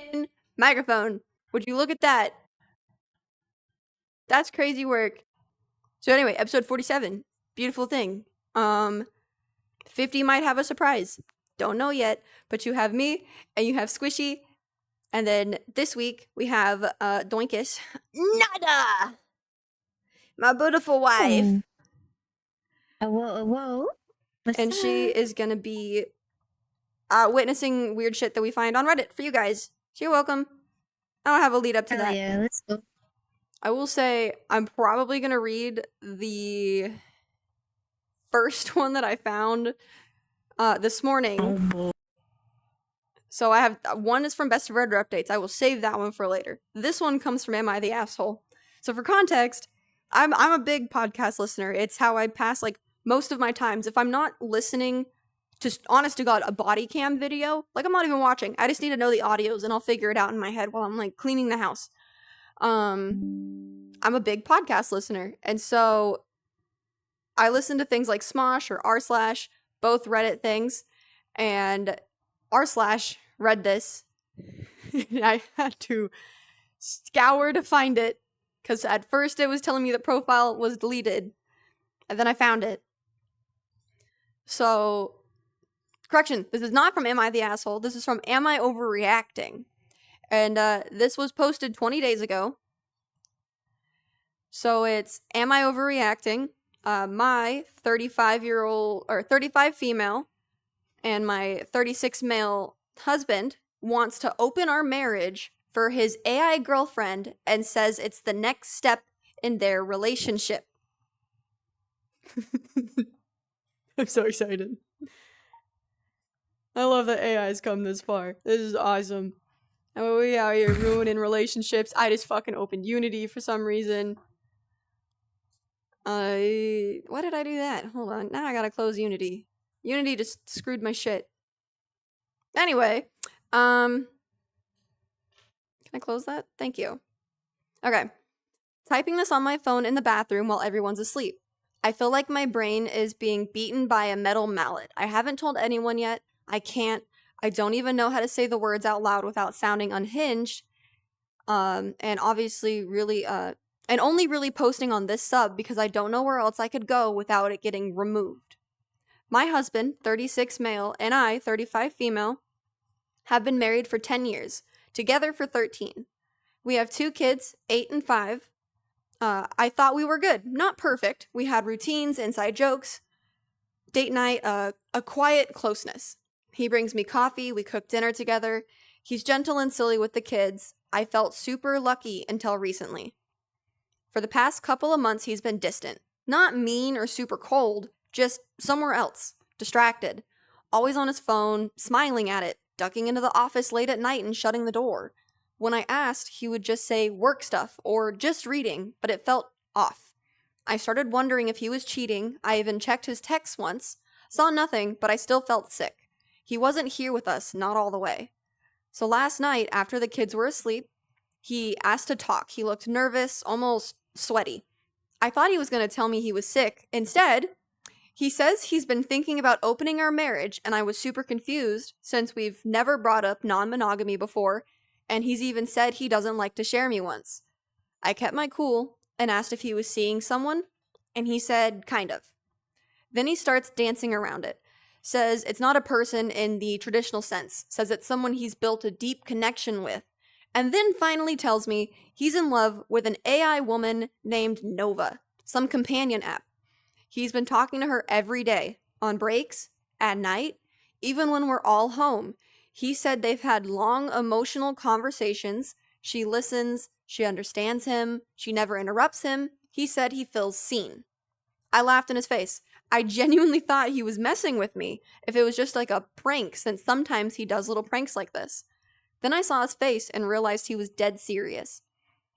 fucking microphone. Would you look at that? That's crazy work. So anyway, episode 47. Beautiful thing. 50 might have a surprise. Don't know yet, but you have me and you have Squishy. And then this week we have Doinkus. Nada! My beautiful wife. Whoa. And she is gonna be witnessing weird shit that we find on Reddit for you guys. So you're welcome. I don't have a lead up to that. Yeah, let's go. I will say I'm probably gonna read the first one that I found this morning. Oh, boy. So I have one is from Best of Redder Updates. I will save that one for later. This one comes from Am I the Asshole? So for context, I'm a big podcast listener. It's how I pass like most of my times. If I'm not listening to, honest to God, a body cam video, like I'm not even watching. I just need to know the audios and I'll figure it out in my head while I'm like cleaning the house. I'm a big podcast listener. And so I listen to things like Smosh or r/, both Reddit things. And r/ read this. And I had to scour to find it. Because at first it was telling me the profile was deleted. And then I found it. So, correction, this is not from Am I the Asshole? This is from Am I Overreacting? And this was posted 20 days ago. So it's Am I Overreacting? My 35-year-old, or 35 female, and my 36 male husband wants to open our marriage for his AI girlfriend and says it's the next step in their relationship. I'm so excited. I love that AI's come this far. This is awesome. I mean, we out here ruining relationships. I just fucking opened Unity for some reason. Why did I do that? Hold on. Now I gotta close Unity. Unity just screwed my shit. Anyway, can I close that? Thank you. Okay. Typing this on my phone in the bathroom while everyone's asleep. I feel like my brain is being beaten by a metal mallet. I haven't told anyone yet. I can't. I don't even know how to say the words out loud without sounding unhinged. And obviously really, and only really posting on this sub because I don't know where else I could go without it getting removed. My husband, 36 male, and I, 35 female, have been married for 10 years, together for 13. We have 2 kids, 8 and 5. I thought we were good. Not perfect. We had routines, inside jokes, date night, a quiet closeness. He brings me coffee, we cook dinner together. He's gentle and silly with the kids. I felt super lucky until recently. For the past couple of months, he's been distant. Not mean or super cold, just somewhere else, distracted. Always on his phone, smiling at it, ducking into the office late at night and shutting the door. When I asked, he would just say work stuff or just reading, but it felt off. I started wondering if he was cheating. I even checked his texts once. Saw nothing, but I still felt sick. He wasn't here with us, not all the way. So last night, after the kids were asleep, he asked to talk. He looked nervous, almost sweaty. I thought he was going to tell me he was sick. Instead, he says he's been thinking about opening our marriage, and I was super confused since we've never brought up non-monogamy before, and he's even said he doesn't like to share me once. I kept my cool and asked if he was seeing someone, and he said, kind of. Then he starts dancing around it. Says it's not a person in the traditional sense. Says it's someone he's built a deep connection with. And then finally tells me he's in love with an AI woman named Nova, some companion app. He's been talking to her every day, on breaks, at night, even when we're all home. He said they've had long emotional conversations. She listens, she understands him, she never interrupts him. He said he feels seen. I laughed in his face. I genuinely thought he was messing with me, if it was just like a prank, since sometimes he does little pranks like this. Then I saw his face and realized he was dead serious.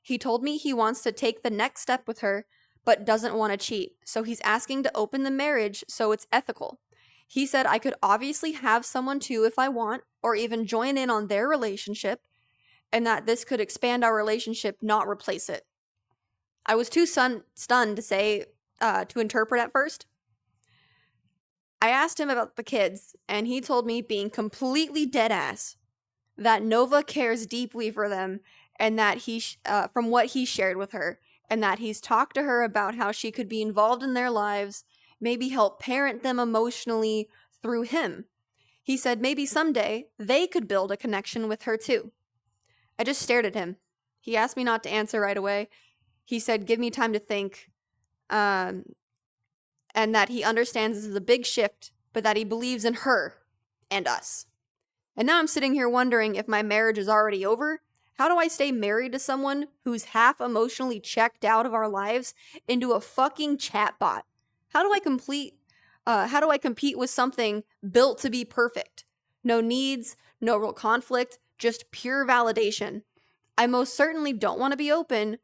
He told me he wants to take the next step with her, but doesn't want to cheat, so he's asking to open the marriage so it's ethical. He said I could obviously have someone too if I want, or even join in on their relationship, and that this could expand our relationship, not replace it. I was too stunned to say, to interpret at first. I asked him about the kids, and he told me, being completely dead ass, that Nova cares deeply for them, and that from what he shared with her, and that he's talked to her about how she could be involved in their lives, maybe help parent them emotionally through him. He said maybe someday they could build a connection with her too. I just stared at him. He asked me not to answer right away. He said, give me time to think, and that he understands this is a big shift, but that he believes in her and us. And now I'm sitting here wondering if my marriage is already over. How do I stay married to someone who's half emotionally checked out of our lives into a fucking chatbot? How do I compete with something built to be perfect? No needs, no real conflict, just pure validation. I most certainly don't want to be open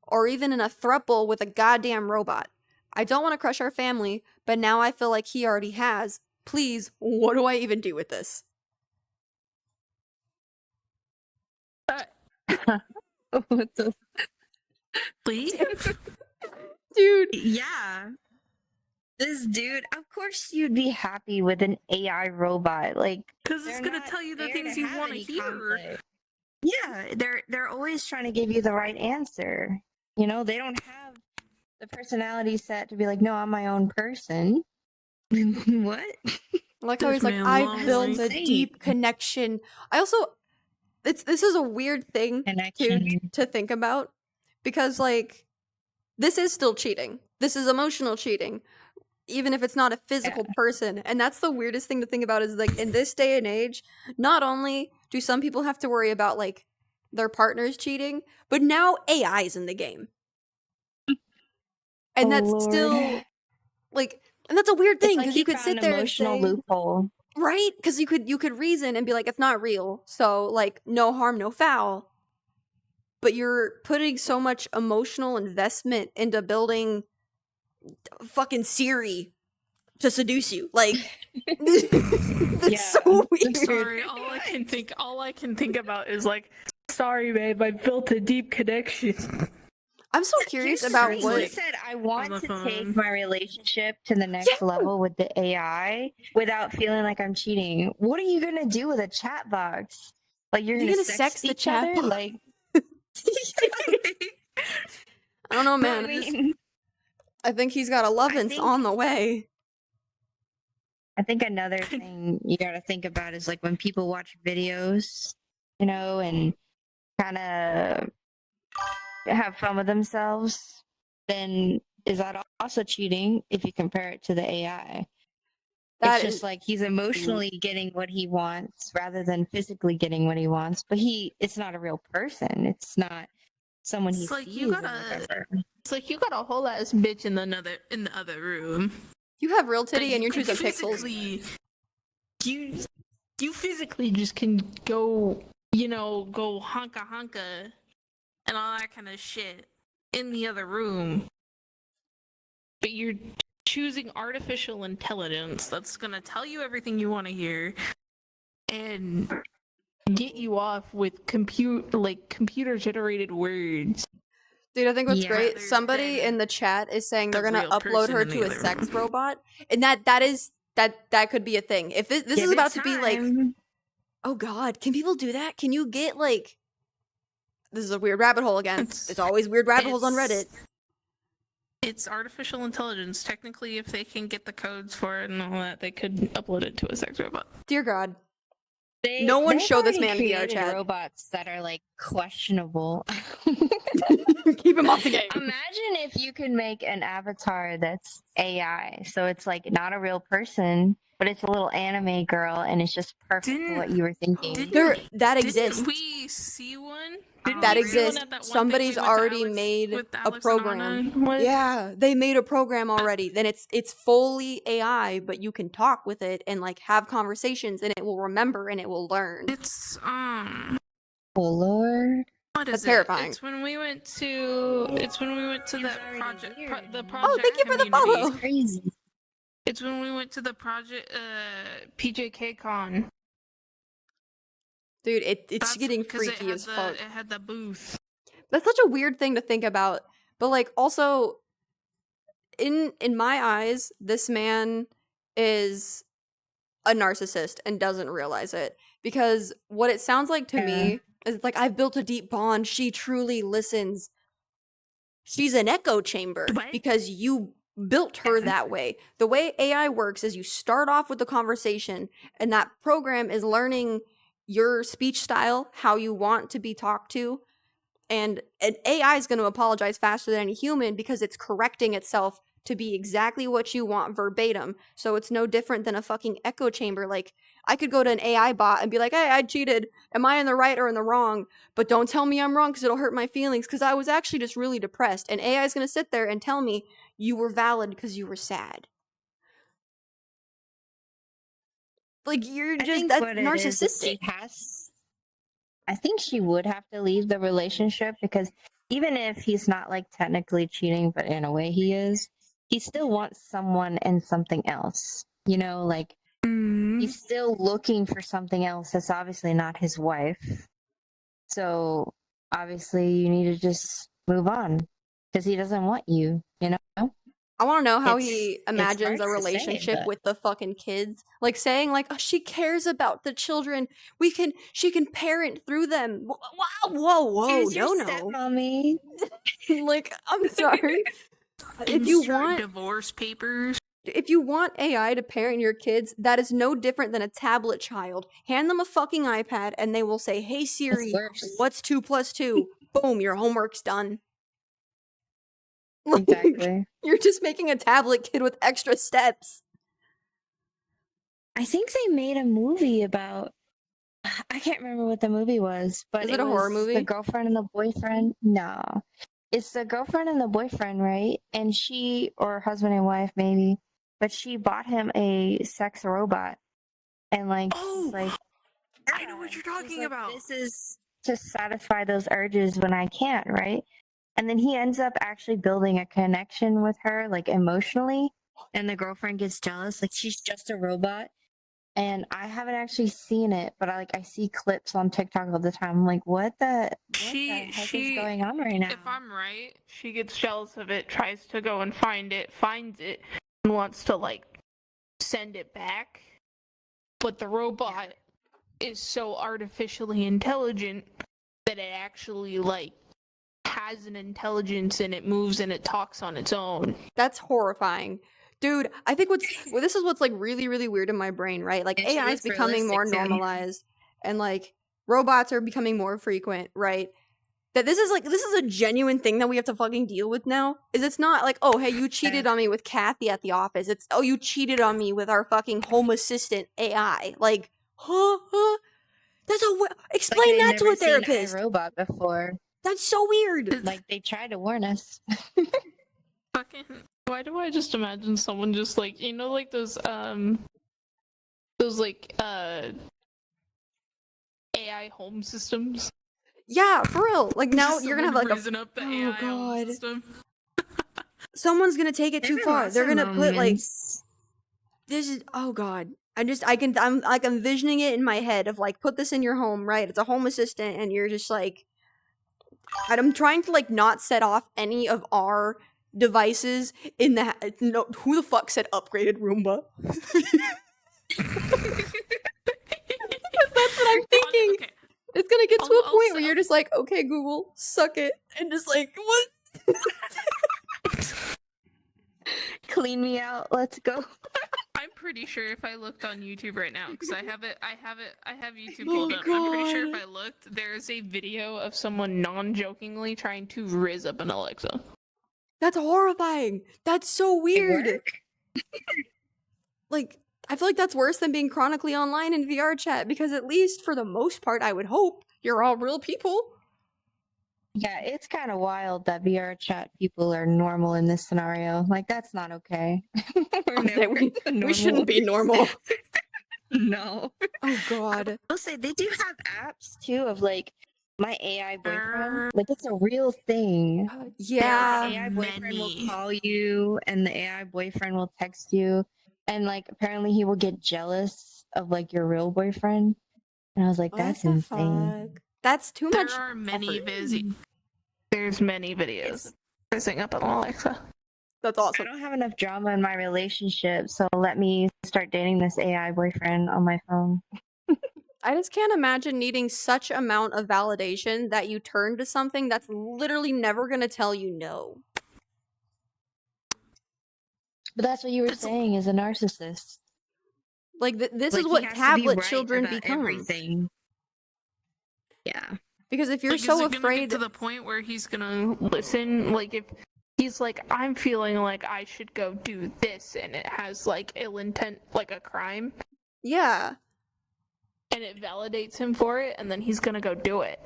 or even in a throuple with a goddamn robot. I don't want to crush our family, but now I feel like he already has. Please, what do I even do with this? What the? Please? Dude. Yeah. This dude, of course you'd be happy with an AI robot. Like, because it's going to tell you the things you want to hear. conflict. Yeah, they're always trying to give you the right answer. You know, they don't have the personality set to be like, no, I'm my own person. What? Like how he's like, I built a deep connection. I also, this is a weird thing to think about, because like, this is still cheating. This is emotional cheating, even if it's not a physical person. And that's the weirdest thing to think about, is like, in this day and age, not only do some people have to worry about like their partners cheating, but now AI is in the game. And that's still like, and that's a weird thing, because you could sit there and say, loophole. Right? Because you could reason and be like, it's not real, so like, no harm, no foul. But you're putting so much emotional investment into building fucking Siri to seduce you. Like, it's so weird. Sorry, all I can think about is like, sorry, babe, I built a deep connection. I'm so curious about what he said. I want to take my relationship to the next level with the AI without feeling like I'm cheating. What are you gonna do with a chat box? Like, you're gonna sex the chat box? Like, I don't know, man. I think he's got a love-ins on the way. I think another thing you gotta think about is like when people watch videos, you know, and kind of have fun with themselves, then is that also cheating if you compare it to the AI? It's just like he's emotionally getting what he wants rather than physically getting what he wants, but it's not a real person. It's not someone he sees. It's like you got a whole ass bitch in the other room. You have real titty and you're choosing pixels. You physically just can go, go honka and all that kind of shit in the other room. But you're choosing artificial intelligence that's gonna tell you everything you want to hear and get you off with computer generated words. Dude, I think what's great, somebody in the chat is saying they're gonna upload her to a sex robot, and that could be a thing. If this is about to be like, oh god, can people do that? Can you get like, this is a weird rabbit hole again. It's always weird rabbit holes on Reddit. It's artificial intelligence. Technically, if they can get the codes for it and all that, they could upload it to a sex robot. Dear God. No one show this man VR chat. Robots that are like questionable. Keep him off the game. Imagine if you could make an avatar that's AI, so it's like not a real person, but it's a little anime girl, and it's just perfect for what you were thinking. That exists. Didn't we see one? That exists. Somebody's already made a program. Yeah, they made a program already. Then it's fully AI, but you can talk with it and like have conversations, and it will remember and it will learn. It's oh Lord. What is That's terrifying. It's when we went to that project. The project. Oh, thank you for the follow. It's crazy. It's when we went to the project PJK Con. Dude, it's getting freaky as fuck. It had the booth. That's such a weird thing to think about. But like, also, in my eyes, this man is a narcissist and doesn't realize it. Because what it sounds like to Yeah. me is like, I've built a deep bond. She truly listens. She's an echo chamber What? because you built her Yeah. that way. The way AI works is you start off with the conversation, and that program is learning your speech style, how you want to be talked to. And an AI is going to apologize faster than any human because it's correcting itself to be exactly what you want verbatim. So it's no different than a fucking echo chamber. Like, I could go to an AI bot and be like, hey, I cheated. Am I in the right or in the wrong? But don't tell me I'm wrong because it'll hurt my feelings because I was actually just really depressed. And AI is going to sit there and tell me you were valid because you were sad. Like, you're I just, think that's what it is narcissistic. I think she would have to leave the relationship because even if he's not like technically cheating, but in a way he is, he still wants someone and something else. You know, like he's still looking for something else that's obviously not his wife. So obviously you need to just move on because he doesn't want you, you know? I want to know how It's- he it's imagines hard a to say, relationship but- with the fucking kids. Like saying like, oh, she cares about the children. She can parent through them. Whoa, Here's no, your no. stepmommy. Like, I'm sorry. Insert divorce papers. If you want AI to parent your kids, that is no different than a tablet child. Hand them a fucking iPad and they will say, hey Siri, worse. what's 2 + 2? Boom, your homework's done. Like, Exactly. you're just making a tablet kid with extra steps. I think they made a movie about. I can't remember what the movie was, but Is it a horror was movie? The girlfriend and the boyfriend. No, it's the girlfriend and the boyfriend, right? And she, or husband and wife, maybe, but she bought him a sex robot, and like, Oh, she's like, I know what you're she's talking like, about. This is to satisfy those urges when I can't, right? And then he ends up actually building a connection with her, like emotionally, and the girlfriend gets jealous, like she's just a robot. And I haven't actually seen it, but I see clips on TikTok all the time. I'm like, what the heck is going on right now? If I'm right, she gets jealous of it, tries to go and find it, finds it, and wants to like send it back. But the robot is so artificially intelligent that it actually like has an intelligence and it moves and it talks on its own. That's horrifying. Dude, I think this is what's like really, really weird in my brain, right? Like And she AI is looks becoming more realistic, too. normalized and like robots are becoming more frequent, right? That this is a genuine thing that we have to fucking deal with now. Is it's not like, oh hey, you cheated on me with Kathy at the office. It's, oh, you cheated on me with our fucking home assistant AI. Like, huh? That's explain that to a therapist. Robot before. That's so weird. Like they tried to warn us. Fucking, why do I just imagine someone just like, you know, like those like AI home systems? Yeah, for real. Like now Just you're gonna have someone like risen up the oh AI home god, system. someone's gonna take it too far. They're gonna put like this is, oh god. I'm like envisioning it in my head of like, put this in your home, right? It's a home assistant and you're just like, and I'm trying to like not set off any of our devices in the no, who the fuck said upgraded Roomba? That's what I'm thinking. Okay. It's gonna get to a I'll point where you're just like, okay, Google, suck it, and just like, what? Clean me out. Let's go. I'm pretty sure if I looked on YouTube right now, because I have YouTube Oh, pulled up. I'm pretty sure if God. I looked, there's a video of someone non-jokingly trying to rizz up an Alexa. That's horrifying. That's so weird. Like, I feel like that's worse than being chronically online in VR chat, because at least for the most part, I would hope you're all real people. Yeah, it's kind of wild that VR chat people are normal in this scenario. Like, that's not okay. We shouldn't be normal. No. Oh god. I'll say they do have apps too of like my AI boyfriend. Like, it's a real thing. Yeah. The AI boyfriend Many. will call you, and the AI boyfriend will text you, and like apparently he will get jealous of like your real boyfriend. And I was like, that's What the insane. fuck? That's too much. There are many effort. There's many videos rizzing up an Alexa. That's I awesome. don't have enough drama in my relationship, so let me start dating this AI boyfriend on my phone. I just can't imagine needing such amount of validation that you turn to something that's literally never gonna tell you no. But that's what you were It's- saying, is a narcissist. Like, this Like, is he what has to be tablet right children about become. everything. Yeah. Because if you're like, so is it gonna afraid, get to the point where he's gonna listen? Like, if he's like, I'm feeling like I should go do this, and it has like ill intent, like a crime, yeah. and it validates him for it, and then he's gonna go do it.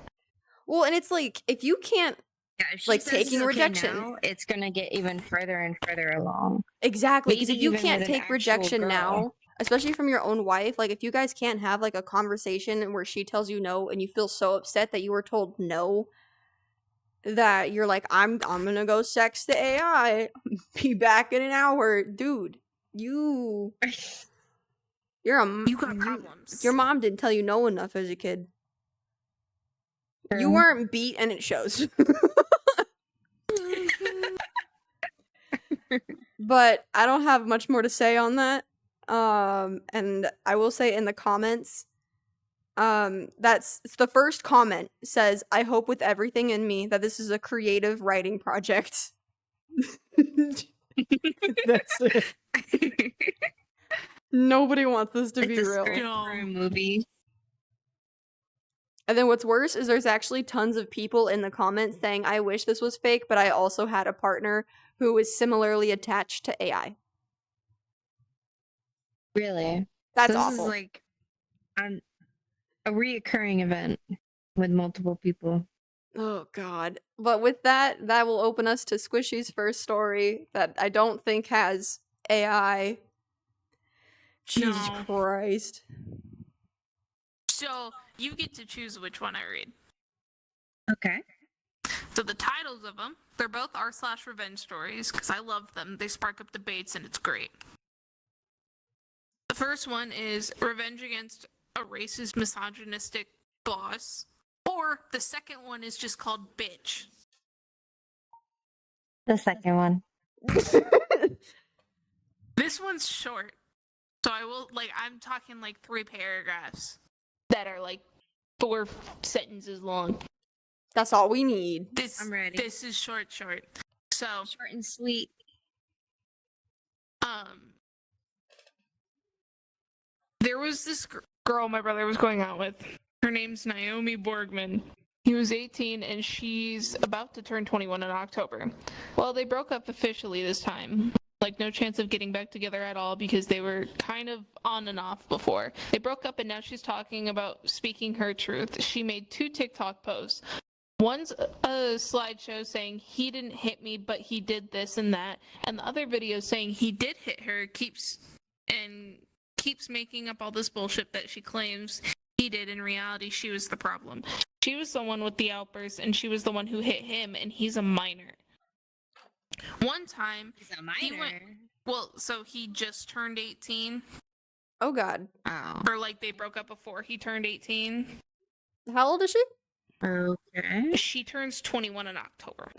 Well, and it's like, if you can't Yeah, if she Like, says taking it's okay rejection. now, it's gonna get even further and further along. exactly, because if Maybe you even can't with an take actual rejection girl. now, especially from your own wife, like if you guys can't have like a conversation where she tells you no and you feel so upset that you were told no, that you're like, I'm gonna go sex the AI, be back in an hour, dude. You're a You got problems. Your mom didn't tell you no enough as a kid. You True. weren't beat, and it shows. But I don't have much more to say on that. And I will say in the comments, it's the first comment says, I hope with everything in me that this is a creative writing project. That's it. Nobody wants this to It's be a real. script for a movie. And then what's worse is there's actually tons of people in the comments saying, I wish this was fake, but I also had a partner who was similarly attached to AI. Really? That's this awful. is like a reoccurring event with multiple people. Oh god. But with that will open us to Squishy's first story that I don't think has AI. Jesus No. Christ. So you get to choose which one I read. Okay. So the titles of them, they're both r/revenge stories because I love them. They spark up debates and it's great. The first one is Revenge Against a Racist, Misogynistic Boss. Or the second one is just called Bitch. The second one. This one's short. So I will, I'm talking 3 paragraphs that are 4 sentences long. That's all we need. I'm ready. This is short. So, Short and sweet. there was this girl my brother was going out with. Her name's Naomi Borgman. He was 18 and she's about to turn 21 in October. Well, they broke up officially this time. No chance of getting back together at all because they were kind of on and off before. They broke up and now she's talking about speaking her truth. She made 2 TikTok posts. One's a slideshow saying he didn't hit me, but he did this and that. And the other video saying he did hit her, keeps making up all this bullshit that she claims he did. In reality, she was the problem. She was the one with the outburst, and she was the one who hit him, and he's a minor. One time, He's a minor. so he just turned 18. Oh god. Oh. Or they broke up before he turned 18. How old is she? Okay. She turns 21 in October.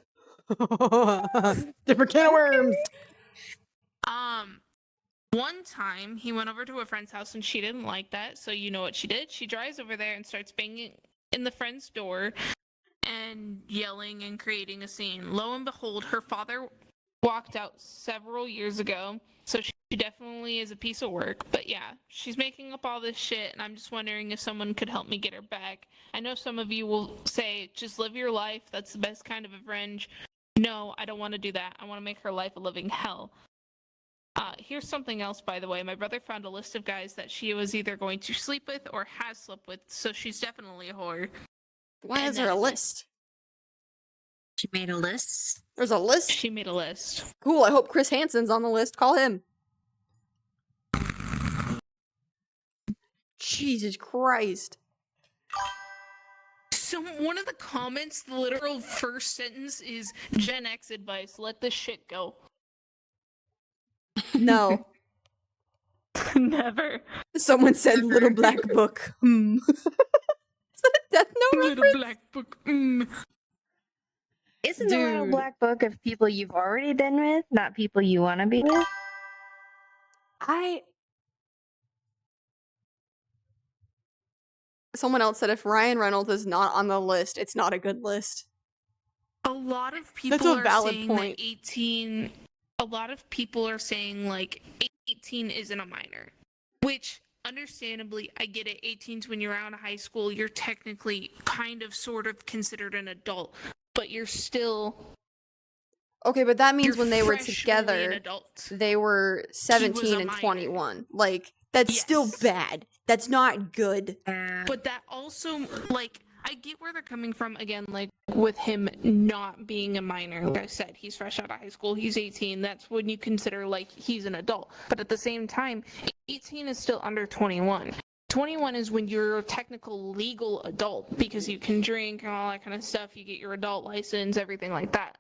Different can of worms. One time he went over to a friend's house and she didn't like that, so you know what she did? She drives over there and starts banging in the friend's door and yelling and creating a scene. Lo and behold, her father walked out several years ago, so she definitely is a piece of work. But yeah, she's making up all this shit, and I'm just wondering if someone could help me get her back. I know some of you will say, just live your life, that's the best kind of revenge. No, I don't want to do that. I want to make her life a living hell. Here's something else, by the way. My brother found a list of guys that she was either going to sleep with or has slept with, so she's definitely a whore. Why And is there that a is it. list? She made a list. There's a list? She made a list. Cool, I hope Chris Hansen's on the list. Call him. Jesus Christ. So one of the comments, the literal first sentence is Gen X advice, let this shit go. No. Never. Someone said Never. Little Black Book. Is that a Death Note Little reference? black book. Isn't the little Dude. black book of people you've already been with, not people you want to be with? someone else said if Ryan Reynolds is not on the list, it's not a good list. A lot of people That's a are valid saying point. that 18. A lot of people are saying like 18 isn't a minor, which understandably I get it. 18's when you're out of high school, you're technically kind of sort of considered an adult, but you're still. Okay, but that means You're when they were freshly an together, adult. they were 17 a and minor. 21. Like, that's still Yes. bad. That's not good. But that also, like, I get where they're coming from, again, like, with him not being a minor. Like I said, he's fresh out of high school, he's 18, that's when you consider, like, he's an adult. But at the same time, 18 is still under 21. 21 is when you're a technical legal adult, because you can drink and all that kind of stuff, you get your adult license, everything like that.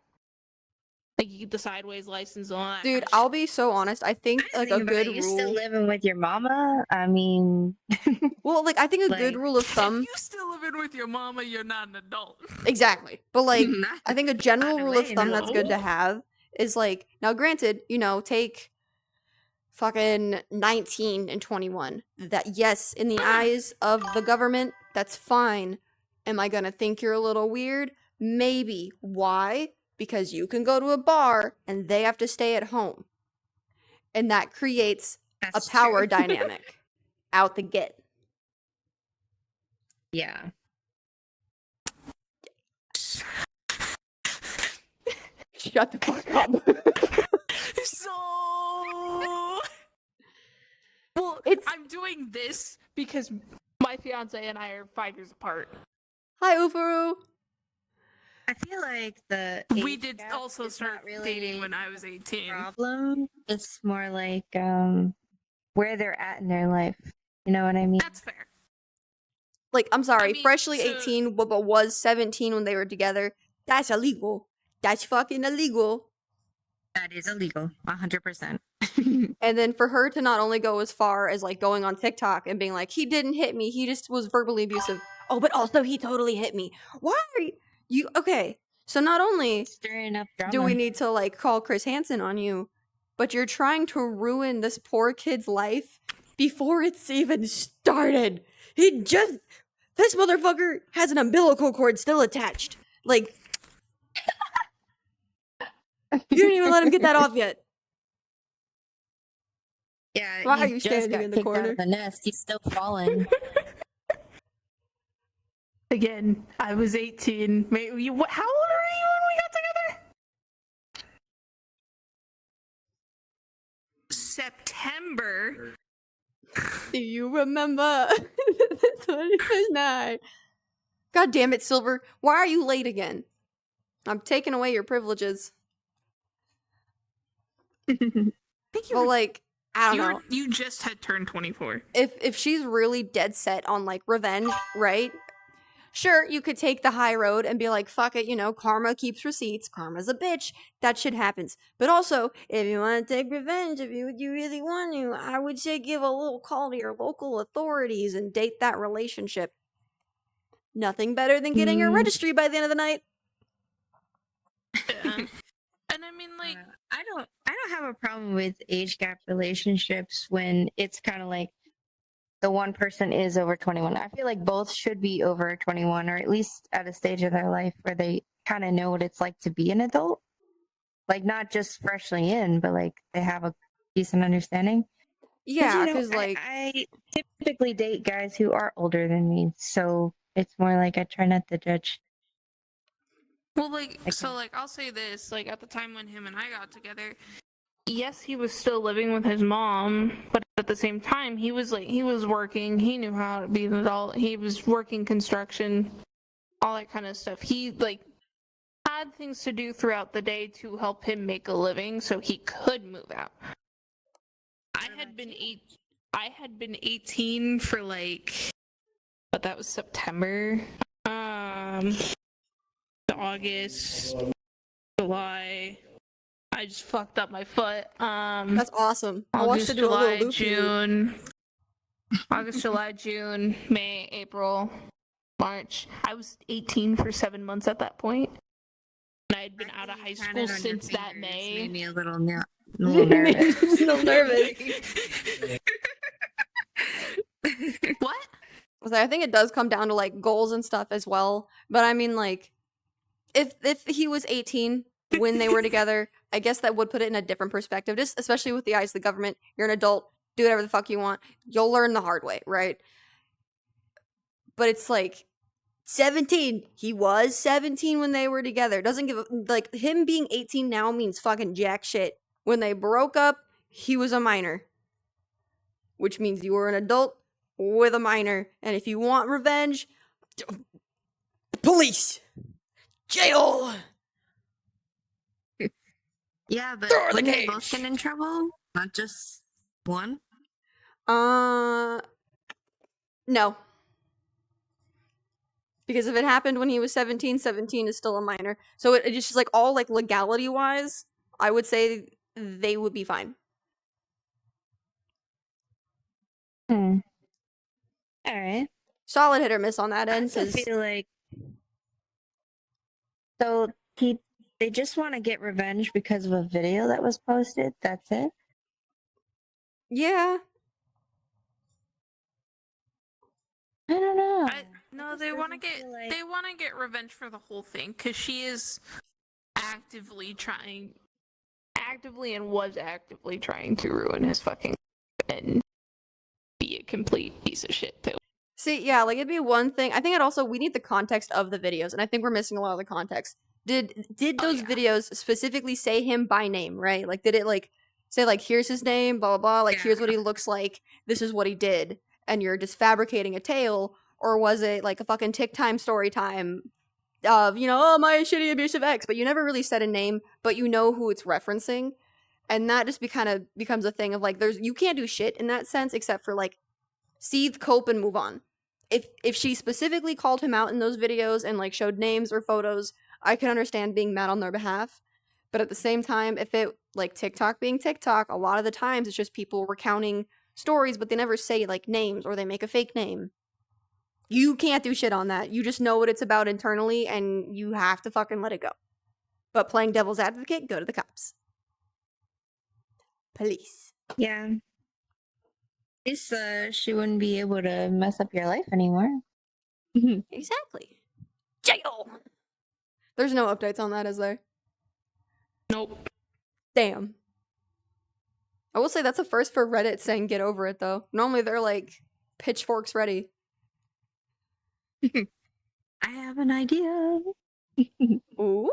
Like, you get the sideways license and all that. Dude, kind of I'll be so honest. I think, like, a Think about good it, you still rule. living with your mama? I mean, Well, like, I think a good like- rule of shit. thumb. If you still living with your mama, you're not an adult. Exactly. But, like, not I think a general Not rule of away, thumb that's good to no. have is, like, now granted, you know, take fucking 19 and 21. That, yes, in the eyes of the government, that's fine. Am I gonna think you're a little weird? Maybe. Why? Because you can go to a bar and they have to stay at home. And that creates That's a power true. dynamic out the get. Yeah. Shut the fuck up. So, well, I'm doing this because my fiance and I are 5 years apart. Hi, Ufuru. I feel like the We age did gap also is start not really dating when I was 18. problem. It's more like where they're at in their life. You know what I mean? That's fair. Like, I'm sorry, I mean, freshly so- 18, but was 17 when they were together. That's illegal. That's fucking illegal. That is illegal, 100%. And then for her to not only go as far as, like, going on TikTok and being like, he didn't hit me, he just was verbally abusive. Oh, but also he totally hit me. Why are you okay? So not only Stirring up drama. do we need to, like, call Chris Hansen on you, but you're trying to ruin this poor kid's life before it's even started. This motherfucker has an umbilical cord still attached. Like, you didn't even let him get that off yet. Yeah, Why he are you just standing got in the kicked out corner? of the nest. He's still falling. Again, I was 18. How old were you when we got together? September. Do you remember? The 21st night. God damn it, Silver. Why are you late again? I'm taking away your privileges. I think But, like, I don't know. You just had turned 24. If she's really dead set on, like, revenge, right? Sure, you could take the high road and be like, fuck it, you know, karma keeps receipts. Karma's a bitch. That shit happens. But also, if you want to take revenge, if you really want to, I would say give a little call to your local authorities and date that relationship. Nothing better than getting your registry by the end of the night. Yeah. And I mean, like, I don't have a problem with age gap relationships when it's kind of like the one person is over 21. I feel like both should be over 21, or at least at a stage of their life where they kind of know what it's like to be an adult. Like, not just freshly in, but like they have a decent understanding. Yeah, you know, because, like, I typically date guys who are older than me, so it's more like I try not to judge. well, like, Okay. so, like, I'll say this, like, at the time when him and I got together, yes, he was still living with his mom, but at the same time, he was working, he knew how to be an adult, he was working construction, all that kind of stuff. He, like, had things to do throughout the day to help him make a living so he could move out. I had been 18 for, like, but that was September, August, July. I just fucked up my foot. that's awesome. I watched August, it do a little July, loop. June. August, July, June, May, April, March. I was 18 for 7 months at that point. And I had been out of high school since that May. Made me a little nervous. A little nervous. What? I think it does come down to like goals and stuff as well. But I mean, like, if he was 18 when they were together, I guess that would put it in a different perspective. Just especially with the eyes of the government, you're an adult, do whatever the fuck you want. You'll learn the hard way, right? But it's like 17. He was 17 when they were together. Doesn't give like him being 18 now means fucking jack shit. When they broke up, he was a minor, which means you were an adult with a minor. And if you want revenge, police, jail. Yeah, but Throw her in the wouldn't they cage. both get in trouble? Not just one? No. Because if it happened when he was 17, 17 is still a minor. So it's just like all like legality wise, I would say they would be fine. All right. Solid hit or miss on that I end. also 'Cause feel like so they just want to get revenge because of a video that was posted. That's it. yeah, I don't know. No, just they want to doesn't get feel like- they want to get revenge for the whole thing because she is actively trying to ruin his fucking and be a complete piece of shit too. see, yeah, like it'd be one thing. I think it also we need the context of the videos, and I think we're missing a lot of the context. Did those videos specifically say him by name, right? Like, did it like say like here's his name, blah blah blah, like here's what he looks like, this is what he did, and you're just fabricating a tale, or was it like a fucking tick time story time of oh my shitty abusive ex, but you never really said a name, but you know who it's referencing, and that just becomes a thing of like you can't do shit in that sense except for like seethe, cope, and move on. If she specifically called him out in those videos and like showed names or photos, I can understand being mad on their behalf. But at the same time, if it like TikTok being TikTok, a lot of the times it's just people recounting stories, but they never say like names or they make a fake name. You can't do shit on that. You just know what it's about internally and you have to fucking let it go. But playing devil's advocate, go to the cops. Police. Yeah. At least she wouldn't be able to mess up your life anymore. Exactly. Jail. There's no updates on that, is there? Nope. Damn. I will say that's a first for Reddit saying get over it, though. Normally they're like pitchforks ready. I have an idea. Ooh.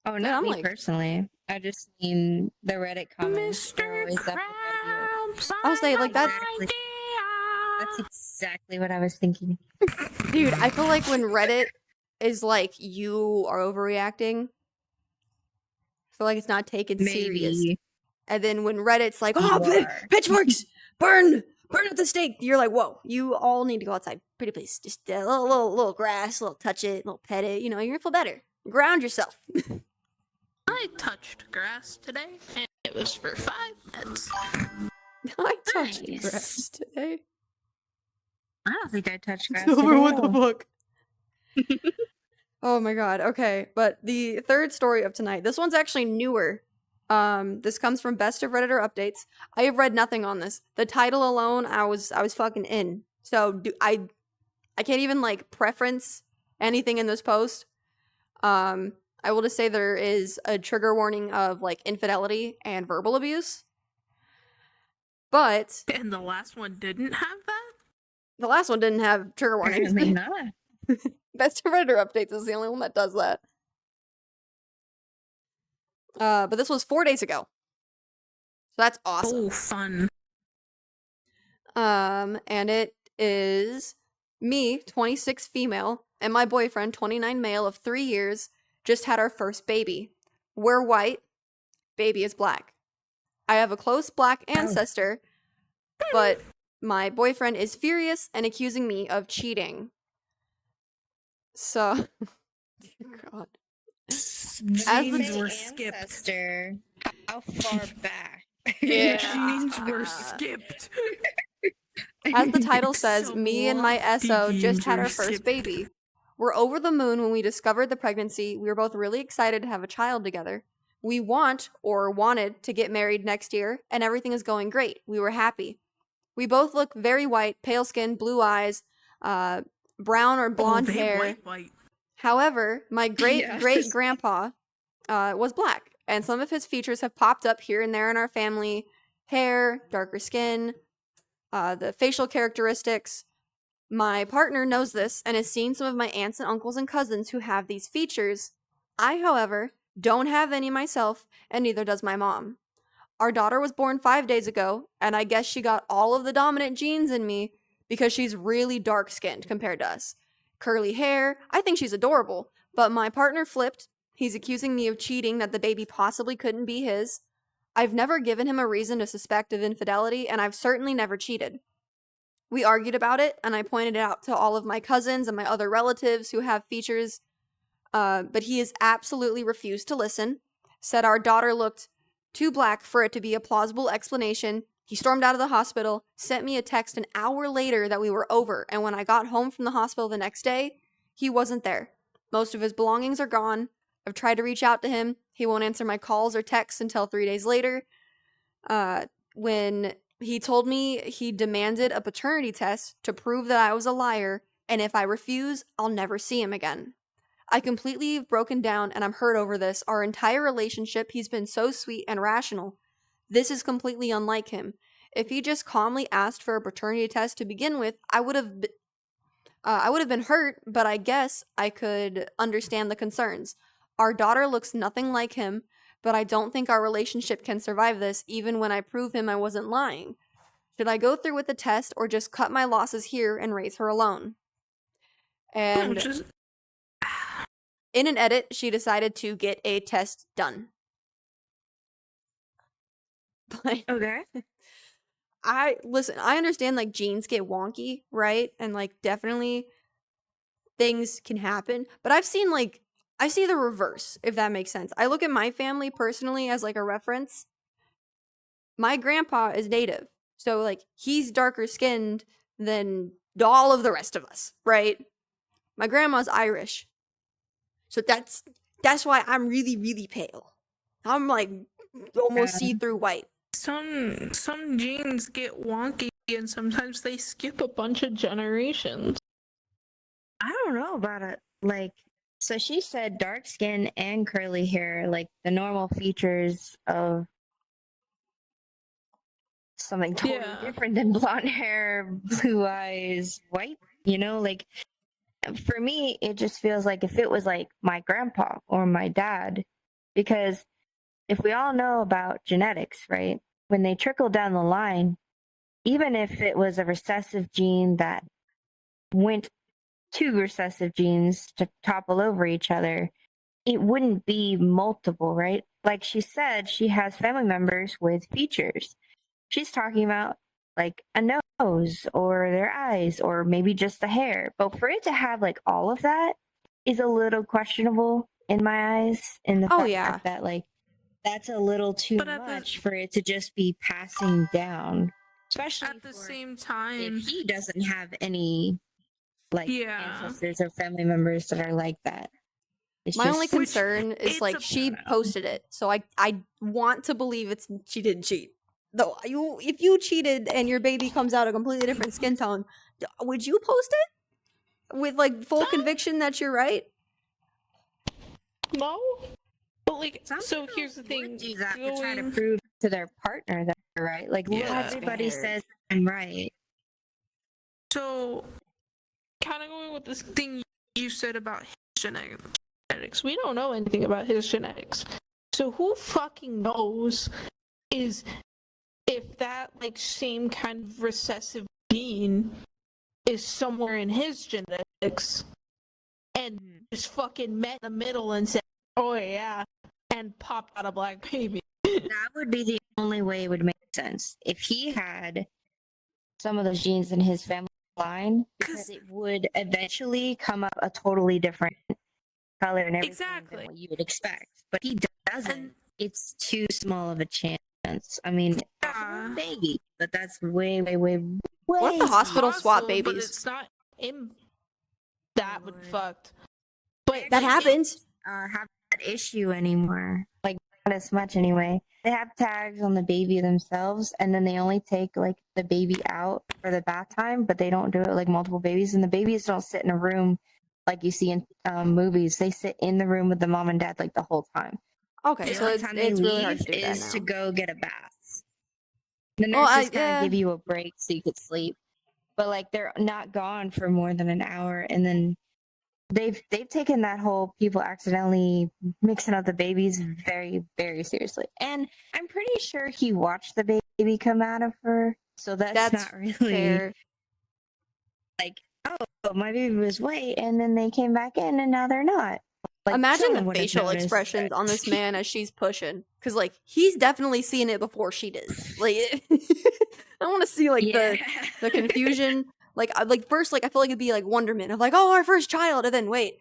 Oh, Yeah, not I'm me like- personally. I just mean the Reddit comments. They're Mr. always up with ideas. Krabs, I'll say, like, that- Exactly. That's exactly what I was thinking. Dude, I feel like when Reddit is like, you are overreacting, I feel like it's not taken serious. Maybe. And then when Reddit's like, You oh, are. pitchforks, burn at the stake, you're like, whoa, you all need to go outside. Pretty please. Just a little grass, a little touch it, a little pet it, you're gonna feel better. Ground yourself. I touched grass today, and it was for 5 minutes. I touched Nice. grass today. I don't think I touched grass. Silver, today what at the all. fuck? Oh my god. Okay, but the third story of tonight. This one's actually newer. This comes from Best of Redditor Updates. I have read nothing on this. The title alone, I was fucking in. So I can't even like preference anything in this post. I will just say there is a trigger warning of like infidelity and verbal abuse. But And the last one didn't have that? the last one didn't have trigger warnings. Apparently not. Best of Redditor Updates is the only one that does that. But this was 4 days ago. So that's awesome. Oh, fun. And it is me, 26 female, and my boyfriend, 29 male of 3 years, just had our first baby. We're white, baby is black. I have a close black ancestor, but my boyfriend is furious and accusing me of cheating. So, God. Genes Say were skipped. ancestor. How far back? Genes were skipped. As the title says, Some me and my lofty SO just genes had were our first skipped. baby. We're over the moon when we discovered the pregnancy. We were both really excited to have a child together. We wanted to get married next year, and everything is going great. We were happy. We both look very white, pale skin, blue eyes, brown or blonde they hair. white. However, my great Yeah. great grandpa was black, and some of his features have popped up here and there in our family: hair, darker skin, the facial characteristics. My partner knows this and has seen some of my aunts and uncles and cousins who have these features. I, however, don't have any myself, and neither does my mom. Our daughter was born 5 days ago, and I guess she got all of the dominant genes in me because she's really dark skinned compared to us. Curly hair, I think she's adorable, but my partner flipped. He's accusing me of cheating, that the baby possibly couldn't be his. I've never given him a reason to suspect of infidelity, and I've certainly never cheated. We argued about it, and I pointed it out to all of my cousins and my other relatives who have features, but he has absolutely refused to listen, said our daughter looked too black for it to be a plausible explanation. He stormed out of the hospital, sent me a text an hour later that we were over, and when I got home from the hospital the next day, he wasn't there. Most of his belongings are gone. I've tried to reach out to him. He won't answer my calls or texts until 3 days later. When he told me he demanded a paternity test to prove that I was a liar, and if I refuse, I'll never see him again. I completely have broken down, and I'm hurt over this. Our entire relationship, he's been so sweet and rational. This is completely unlike him. If he just calmly asked for a paternity test to begin with, I would have been hurt, but I guess I could understand the concerns. Our daughter looks nothing like him, but I don't think our relationship can survive this, even when I prove him I wasn't lying. Should I go through with the test or just cut my losses here and raise her alone? And in an edit, she decided to get a test done. But Okay. I understand like genes get wonky, right? And like definitely things can happen, but I see the reverse, if that makes sense. I look at my family personally as like a reference. My grandpa is native, so like he's darker skinned than all of the rest of us, right? My grandma's Irish, so that's why I'm really, really pale. I'm like almost see-through white. Some genes get wonky, and sometimes they skip a bunch of generations. I don't know about it. Like, so she said dark skin and curly hair, like the normal features of something totally different than blonde hair, blue eyes, white, like for me, it just feels like if it was like my grandpa or my dad, because if we all know about genetics, right? When they trickle down the line, even if it was a recessive gene that went two recessive genes to topple over each other, it wouldn't be multiple, right? Like she said, she has family members with features. She's talking about like a nose or their eyes or maybe just the hair. But for it to have like all of that is a little questionable in my eyes. In the fact that like that's a little too much for it to just be passing down. Especially at the same time, if he doesn't have any like ancestors or family members that are like that. My only concern is like she posted it, so I want to believe she didn't cheat. Though if you cheated and your baby comes out a completely different skin tone, would you post it with like full conviction that you're right? No, but like so here's the thing: do that to try to prove to their partner that they're right. Like everybody says I'm right. So, kind of going with this thing you said about his genetics, we don't know anything about his genetics. So who fucking knows is if that like same kind of recessive gene is somewhere in his genetics and just fucking met in the middle and said, oh yeah, and popped out a black baby. That would be the only way it would make sense. If he had some of those genes in his family line, because it would eventually come up a totally different color and everything than what you would expect. But he doesn't. It's too small of a chance. I mean, baby, but that's way. What if the hospital swap babies? But it's not in. That would be fucked. But that happens. Have that issue anymore. Like as much anyway. They have tags on the baby themselves, and then they only take like the baby out for the bath time, but they don't do it like multiple babies. And the babies don't sit in a room like you see in movies. They sit in the room with the mom and dad like the whole time. Okay, The so only it's time they really hard leave to do that is now. to go get a bath. The Well, nurses kind of give you a break so you could sleep, but like they're not gone for more than an hour, and then they've taken that whole people accidentally mixing up the babies very, very seriously. And I'm pretty sure he watched the baby come out of her, so that's not really fair. like, oh, my baby was white, and then they came back in, and now they're not. Like, Imagine someone the would have facial noticed. expressions on this man as she's pushing, because like he's definitely seen it before she did. Like, I want to see like the confusion. Like first, like I feel like it'd be like wonderment of like, oh, our first child, and then wait,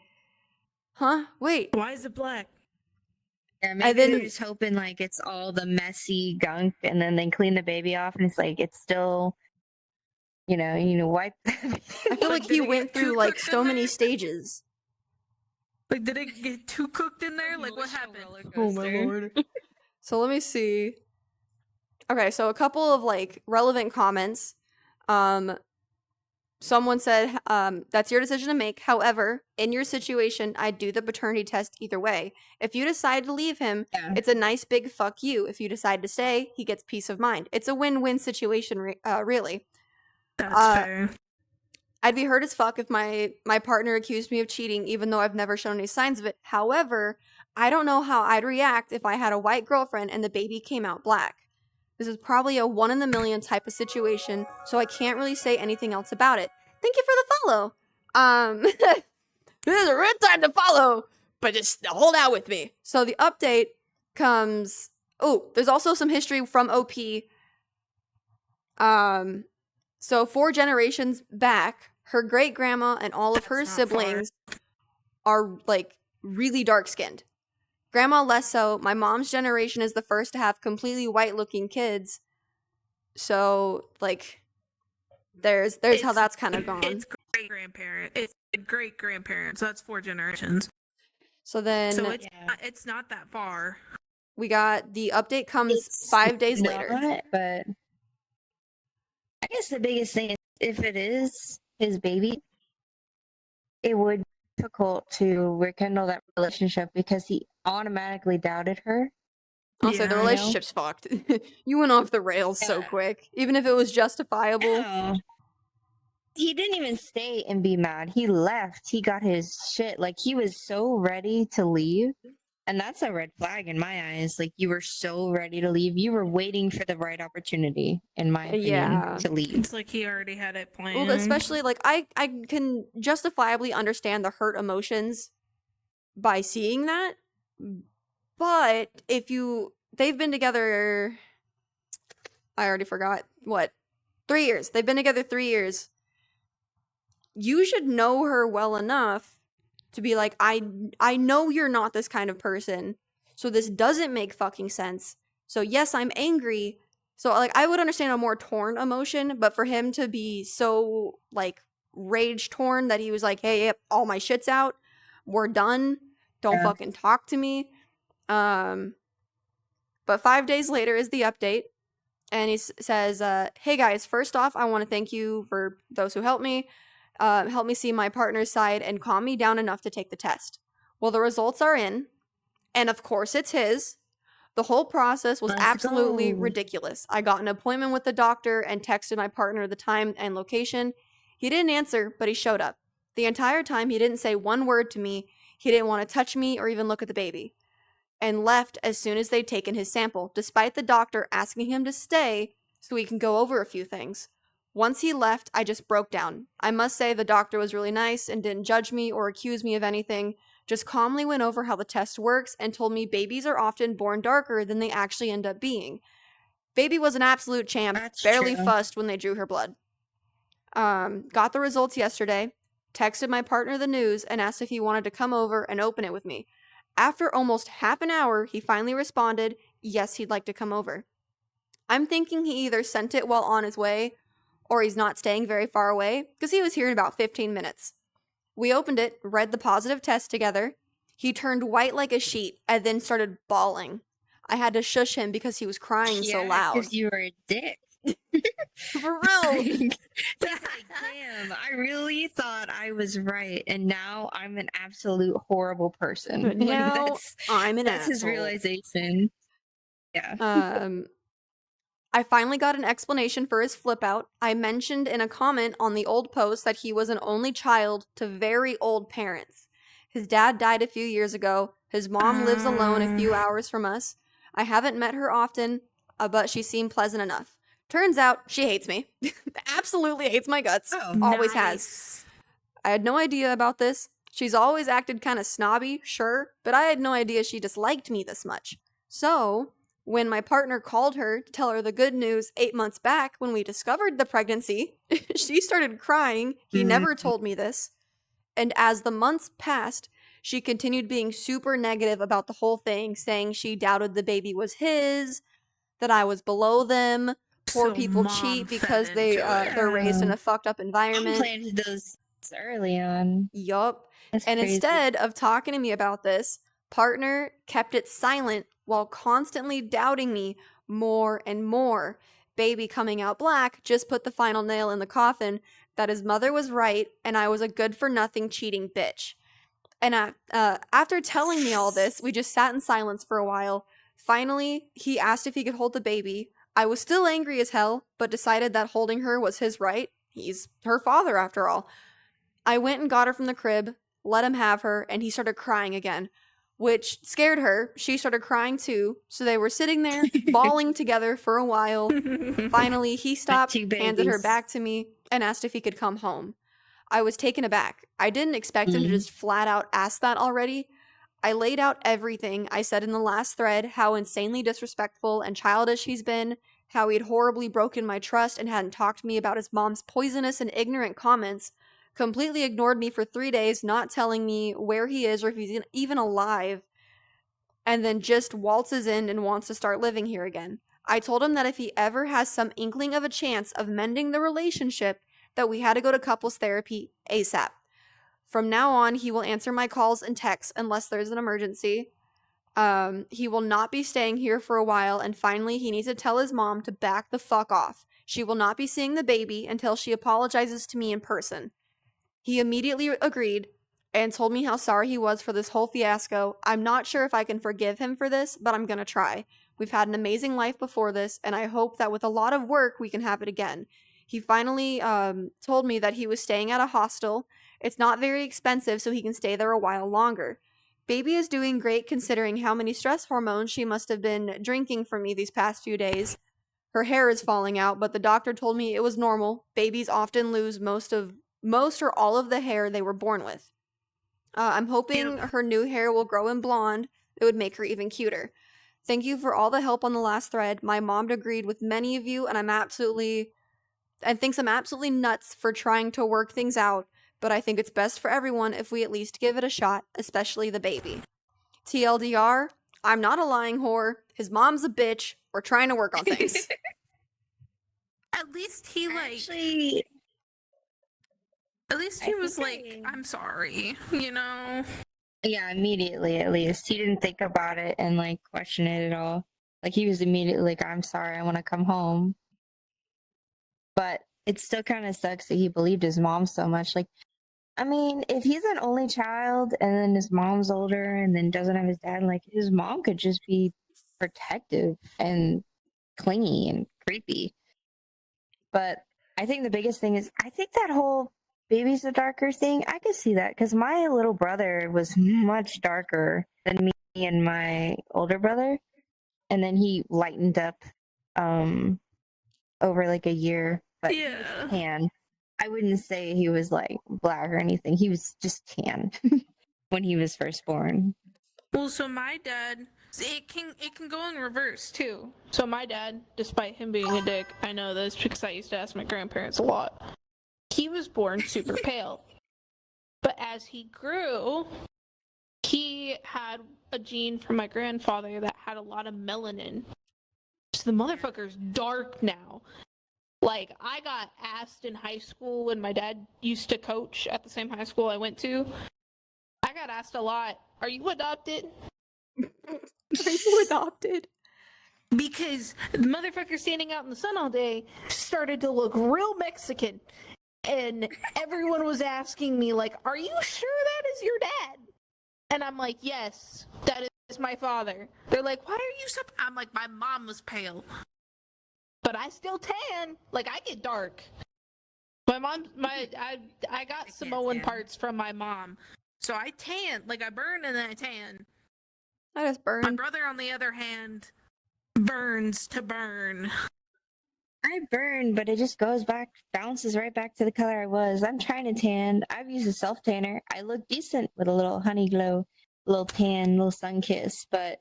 wait, Why is it black? Yeah, maybe they're just hoping like it's all the messy gunk, and then they clean the baby off, and it's like it's still, wipe. I feel like he went through like so many stages. Like, did it get too cooked in there? Like, what happened? Oh my lord. So let me see. Okay, so a couple of like relevant comments. Someone said, that's your decision to make. However, in your situation, I'd do the paternity test either way. If you decide to leave him, it's a nice big fuck you. If you decide to stay, he gets peace of mind. It's a win-win situation, really. That's fair. I'd be hurt as fuck if my partner accused me of cheating, even though I've never shown any signs of it. However, I don't know how I'd react if I had a white girlfriend and the baby came out black. This is probably a 1 in a million type of situation, so I can't really say anything else about it. Thank you for the follow. This is a red time to follow, but just hold out with me. So the update comes. Oh, there's also some history from OP. So 4 generations back, her great grandma and all of her siblings are like really dark skinned. Grandma less so. My mom's generation is the first to have completely white looking kids. So like there's how that's kind of gone. It's great grandparent. It's great grandparents. That's 4 generations. So then it's not that far. We got the update comes 5 days later. But I guess the biggest thing is if it is his baby, it would be difficult to rekindle that relationship because he automatically doubted her. Also, the relationship's fucked. You went off the rails so quick, even if it was justifiable. No. He didn't even stay and be mad. He left. He got his shit. Like, he was so ready to leave. And that's a red flag in my eyes. Like, you were so ready to leave. You were waiting for the right opportunity, in my opinion, to leave. It's like he already had it planned. Well, especially, like, I can justifiably understand the hurt emotions by seeing that. But if they've been together, I already forgot, 3 years. They've been together 3 years. You should know her well enough to be like, I know you're not this kind of person, so this doesn't make fucking sense. So yes, I'm angry. So like, I would understand a more torn emotion, but for him to be so like rage torn that he was like, hey, all my shit's out, we're done, don't fucking talk to me. But 5 days later is the update, and he says, hey guys, first off, I want to thank you for those who helped me see my partner's side and calm me down enough to take the test. Well, the results are in, and of course it's his. The whole process was absolutely ridiculous. I got an appointment with the doctor and texted my partner the time and location. He didn't answer, but he showed up. The entire time, he didn't say one word to me. He didn't want to touch me or even look at the baby, and left as soon as they'd taken his sample, despite the doctor asking him to stay so we can go over a few things. Once he left, I just broke down. I must say the doctor was really nice and didn't judge me or accuse me of anything, just calmly went over how the test works and told me babies are often born darker than they actually end up being. Baby was an absolute champ, barely fussed when they drew her blood. Got the results yesterday, texted my partner the news and asked if he wanted to come over and open it with me. After almost half an hour, he finally responded, yes, he'd like to come over. I'm thinking he either sent it while on his way, or he's not staying very far away, because he was here in about 15 minutes. We opened it, read the positive test together. He turned white like a sheet, and then started bawling. I had to shush him because he was crying so loud. because you were a dick. For real. He's like, damn, I really thought I was right, and now I'm an absolute horrible person. But Like, now I'm an that's his asshole. realization. Yeah. I finally got an explanation for his flip out. I mentioned in a comment on the old post that he was an only child to very old parents. His dad died a few years ago. His mom lives alone a few hours from us. I haven't met her often, but she seemed pleasant enough. Turns out she hates me. Absolutely hates my guts. Oh, Always has. Nice. I had no idea about this. She's always acted kind of snobby, sure, but I had no idea she disliked me this much. So, when my partner called her to tell her the good news 8 months back when we discovered the pregnancy, she started crying. He never told me this. And as the months passed, she continued being super negative about the whole thing, saying she doubted the baby was his, that I was below them. Poor So people mom cheat fed because into it. they're raised in Yeah. a fucked up Mom environment. planted those early on. Yup. That's And crazy. instead of talking to me about this, partner kept it silent while constantly doubting me more and more. Baby coming out black just put the final nail in the coffin that his mother was right and I was a good-for-nothing cheating bitch. And after telling me all this, we just sat in silence for a while. Finally, he asked if he could hold the baby. I was still angry as hell, but decided that holding her was his right. He's her father, after all. I went and got her from the crib, let him have her, and he started crying again, which scared her. She started crying too, so they were sitting there, bawling together for a while. Finally, he stopped, two handed her babies. back to me, and asked if he could come home. I was taken aback. I didn't expect him to just flat out ask that already. I laid out everything I said in the last thread, how insanely disrespectful and childish he's been, how he'd horribly broken my trust and hadn't talked to me about his mom's poisonous and ignorant comments, completely ignored me for 3 days, not telling me where he is or if he's even alive, and then just waltzes in and wants to start living here again. I told him that if he ever has some inkling of a chance of mending the relationship, that we had to go to couples therapy ASAP. From now on, he will answer my calls and texts unless there's an emergency. He will not be staying here for a while, and finally, he needs to tell his mom to back the fuck off. She will not be seeing the baby until she apologizes to me in person. He immediately agreed and told me how sorry he was for this whole fiasco. I'm not sure if I can forgive him for this, but I'm gonna try. We've had an amazing life before this, and I hope that with a lot of work, we can have it again. He finally told me that he was staying at a hostel. It's not very expensive, so he can stay there a while longer. Baby is doing great considering how many stress hormones she must have been drinking from me these past few days. Her hair is falling out, but the doctor told me it was normal. Babies often lose most or all of the hair they were born with. I'm hoping her new hair will grow in blonde. It would make her even cuter. Thank you for all the help on the last thread. My mom agreed with many of you, and thinks I'm absolutely nuts for trying to work things out, but I think it's best for everyone if we at least give it a shot, especially the baby. TLDR, I'm not a lying whore. His mom's a bitch. We're trying to work on things. At least he Actually, At least he I was think like, I'm sorry, you know? yeah, immediately at least. He didn't think about it and like question it at all. Like he was immediately like, I'm sorry, I want to come home. But it still kind of sucks that he believed his mom so much. Like, I mean, if he's an only child and then his mom's older and then doesn't have his dad, like his mom could just be protective and clingy and creepy. But I think the biggest thing is, I think that whole baby's a darker thing, I could see that because my little brother was much darker than me and my older brother. And then he lightened up over like a year, but he was Yeah. tan. I wouldn't say he was like black or anything. He was just tan when he was first born. Well, so my dad, it can go in reverse too. So my dad, despite him being a dick, I know this because I used to ask my grandparents a lot. He was born super pale, but as he grew, he had a gene from my grandfather that had a lot of melanin. So the motherfucker's dark now. Like, I got asked in high school when my dad used to coach at the same high school I went to. I got asked a lot, are you adopted? Are you adopted? because the motherfucker standing out in the sun all day started to look real Mexican. And everyone was asking me, like, are you sure that is your dad? And I'm like, yes, that is my father. They're like, why are you so... I'm like, my mom was pale. But I still tan. Like, I get dark. My mom, I got Samoan parts from my mom. So I tan. Like, I burn and then I tan. I just My burned. brother, on the other hand, burns to burn. I burn, but it just bounces right back to the color I was. I'm trying to tan. I've used a self tanner. I look decent with a little honey glow, little tan, little sun kiss, but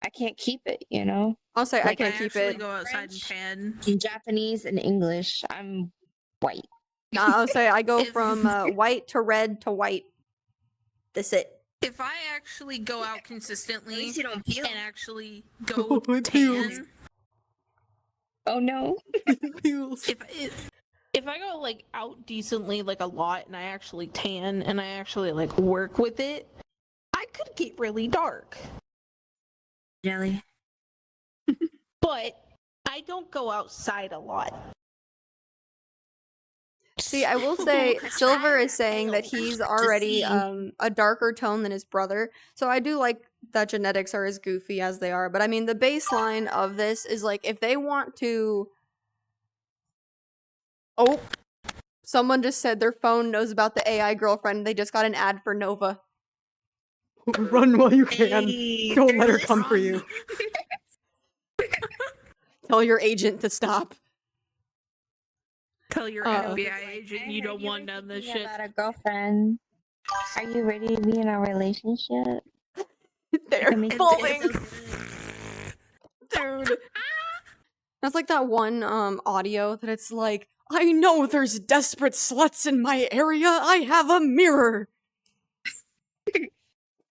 I can't keep it, you know? I'll say I Like, can't I keep actually it. go outside and French. tan. In Japanese and English, I'm white. I'll say I go If- from white to red to white. That's it. If I actually go out At consistently least you don't peel. and actually go Oh, it peels. tan, Oh no. if I go like out decently, like a lot, and I actually tan and I actually like work with it, I could get really dark. Jelly. But I don't go outside a lot. See, I will say So, Silver I'm is saying that pale. he's To already see. a darker tone than his brother. So I do like that genetics are as goofy as they are. But I mean, the baseline of this is like if they want to. Oh, someone just said their phone knows about the AI girlfriend. They just got an ad for Nova. Run while you can. Hey, Don't let her they're come for you. Tell your agent to stop. Tell your Uh, FBI agent you don't want none of this shit. About a girlfriend. Are you ready to be in a relationship? They're Make it falling. so good. Dude. That's like that one audio that it's like, I know there's desperate sluts in my area. I have a mirror.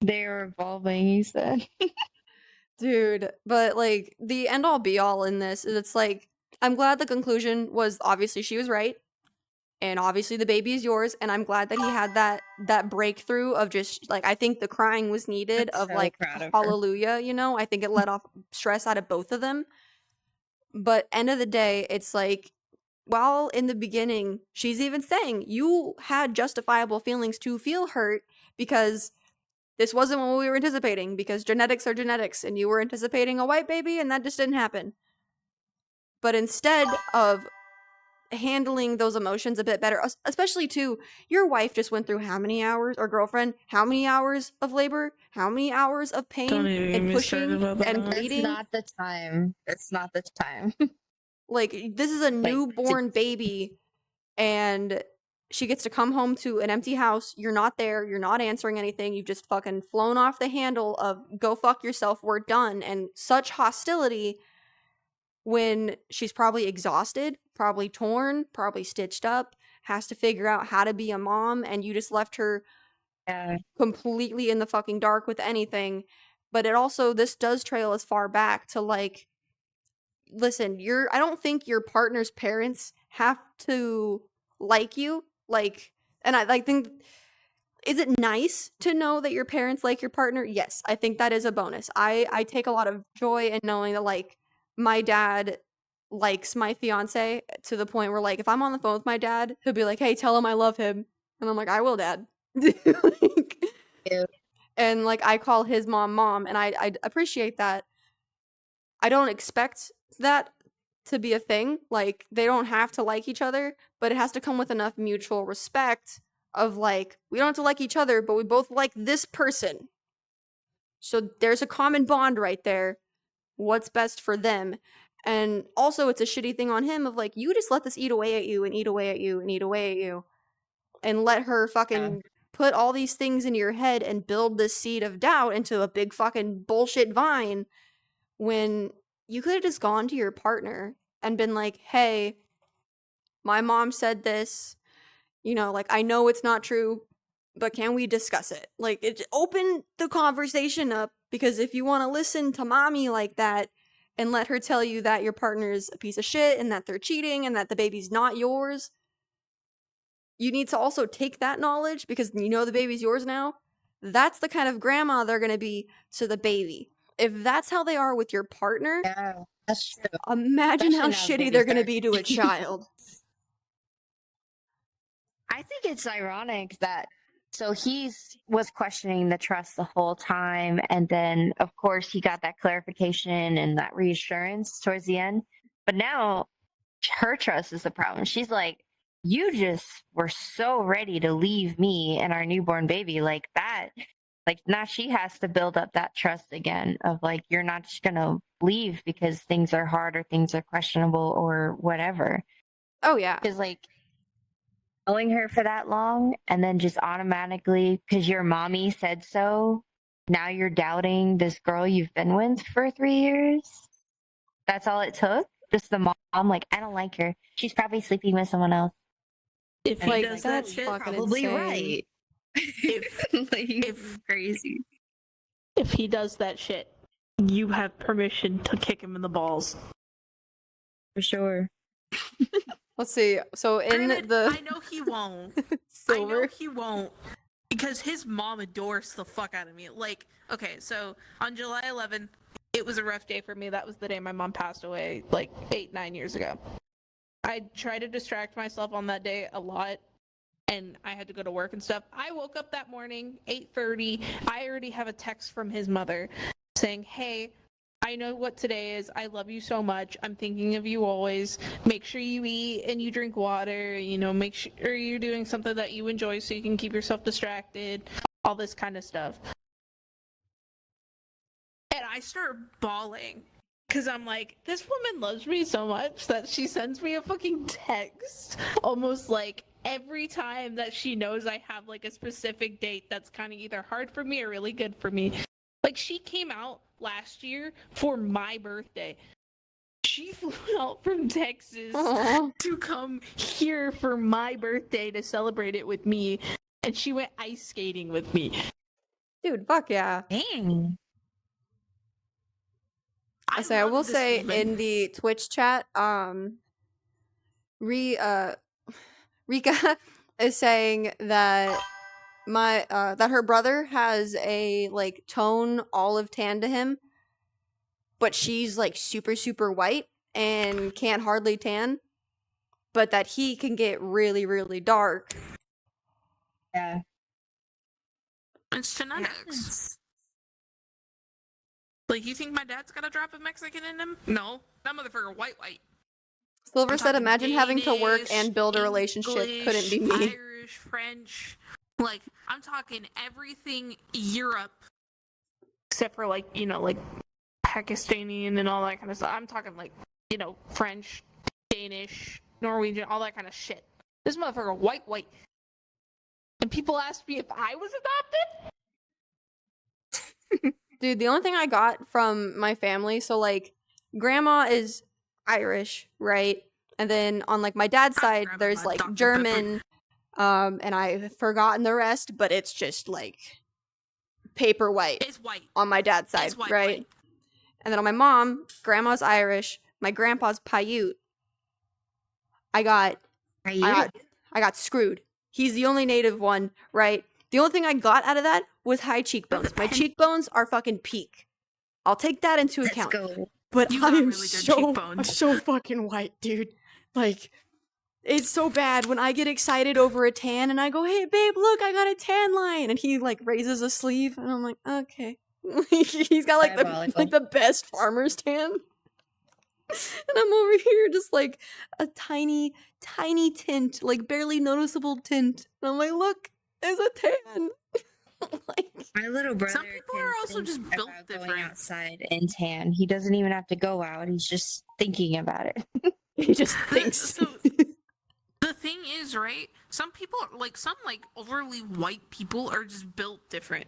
They're evolving, you said. Dude, but like the end all be all in this is it's like I'm glad the conclusion was obviously she was right. And obviously the baby is yours, and I'm glad that he had that breakthrough of just like I think the crying was needed I'm of so like proud of her. hallelujah, you know? I think it let off stress out of both of them. But end of the day, it's like while in the beginning she's even saying you had justifiable feelings to feel hurt because this wasn't what we were anticipating because genetics are genetics and you were anticipating a white baby and that just didn't happen. But instead of handling those emotions a bit better, especially too, your wife just went through how many hours, or girlfriend, how many hours of labor, how many hours of pain Don't even get and me started pushing about that. and That's bleeding. not the time. That's not the time. Like, this is a newborn baby, and she gets to come home to an empty house. You're not there. You're not answering anything. You've just fucking flown off the handle of go fuck yourself. We're done. And such hostility when she's probably exhausted, probably torn, probably stitched up, has to figure out how to be a mom, and you just left her Yeah. completely in the fucking dark with anything. But it also, this does trail as far back to like, listen, I don't think your partner's parents have to like you. Like, and I like think, is it nice to know that your parents like your partner? Yes, I think that is a bonus. I take a lot of joy in knowing that like my dad likes my fiance to the point where like if I'm on the phone with my dad, he'll be like, "Hey, tell him I love him," and I'm like, "I will, Dad." Like, Yeah. and like I call his mom, and I appreciate that. I don't expect that to be a thing. Like they don't have to like each other, but it has to come with enough mutual respect of like we don't have to like each other, but we both like this person. So there's a common bond right there. What's best for them? And also it's a shitty thing on him of like you just let this eat away at you and eat away at you and eat away at you and let her fucking put all these things into your head and build this seed of doubt into a big fucking bullshit vine when you could have just gone to your partner and been like, "Hey, my mom said this, you know, like I know it's not true, but can we discuss it?" Like open the conversation up because if you want to listen to mommy like that and let her tell you that your partner's a piece of shit and that they're cheating and that the baby's not yours, you need to also take that knowledge because you know the baby's yours now. That's the kind of grandma they're going to be to the baby. if that's how they are with your partner, Yeah, that's true. imagine how Especially shitty nowadays, they're gonna they're- be to a child. I think it's ironic that so was questioning the trust the whole time, and then of course he got that clarification and that reassurance towards the end. But now her trust is the problem. She's like, you just were so ready to leave me and our newborn baby like that. Like now she has to build up that trust again of like, you're not just gonna leave because things are hard or things are questionable or whatever. Oh yeah. Because like knowing her for that long and then just automatically because your mommy said so, now you're doubting this girl you've been with for 3 years. That's all it took. Just the mom, like, I don't like her. She's probably sleeping with someone else. If he Like, does that that's shit, fucking Probably insane. right. If crazy. if he does that shit, you have permission to kick him in the balls. For sure. Let's see. So in Granted, the I know he won't. I know silver, he won't. Because his mom adores the fuck out of me. Like, okay, so on July 11th, it was a rough day for me. That was the day my mom passed away, like 8-9 years ago. I tried to distract myself on that day a lot, and I had to go to work and stuff. I woke up that morning, 8:30. I already have a text from his mother saying, hey, I know what today is. I love you so much. I'm thinking of you always. Make sure you eat and you drink water. You know, make sure you're doing something that you enjoy so you can keep yourself distracted. All this kind of stuff. And I start bawling because I'm like, this woman loves me so much that she sends me a fucking text almost like every time that she knows I have like a specific date that's kind of either hard for me or really good for me. Like, she came out last year for my birthday. She flew out from Texas Aw. to come here for my birthday to celebrate it with me, and she went ice skating with me. dude, fuck yeah. Dang. I love will this say woman. in the Twitch chat, Rika is saying that that her brother has a like tone olive tan to him, but she's like super super white and can't hardly tan, but that he can get really really dark. Yeah. It's genetics. Like, you think my dad's got a drop of Mexican in him? No, that motherfucker white. Silver I'm said, talking "Imagine having to work Danish, and build a relationship. Couldn't be me." Irish, French. Like, I'm talking everything Europe. Except for, like, you know, like, Pakistani and all that kind of stuff. I'm talking, like, you know, French, Danish, Norwegian, all that kind of shit. This motherfucker white. And people asked me if I was adopted? Dude, the only thing I got from my family, so like grandma is Irish, right? And then on like my dad's I'm side, grabbing there's my like Dr. German, and I've forgotten the rest, but it's just like paper white It's white. on my dad's side, It's white, right? white. And then on my mom, grandma's Irish, my grandpa's Paiute. I got screwed. He's the only native one, right? The only thing I got out of that was high cheekbones. My cheekbones are fucking peak. I'll take that into Let's account. go. But You I got am really good cheekbones. I'm so fucking white, dude. Like, it's so bad when I get excited over a tan and I go, "Hey, babe, look, I got a tan line," and he like raises a sleeve, and I'm like, "Okay." He's got like Diabolical. the best farmer's tan, and I'm over here just like a tiny tint, like barely noticeable tint, and I'm like, "Look, there's a tan." Like, My little brother Some people can are also think just built about going different. outside and tan. He doesn't even have to go out. He's just thinking about it. he just thinks. So, the thing is, right? Some people, like, overly white people are just built different.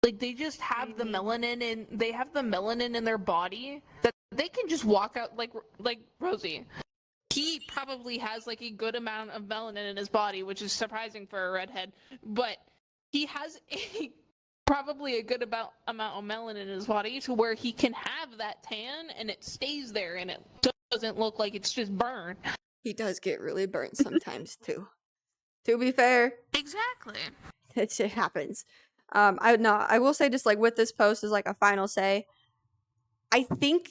Like, they just have the melanin in their body that they can just walk out like Rosie. He probably has like a good amount of melanin in his body, which is surprising for a redhead, but he has probably a good amount of melanin in his body to where he can have that tan and it stays there and it doesn't look like it's just burned. He does get really burnt sometimes too. To be fair, Exactly. that shit happens. I will say, just like with this post is like a final say. I think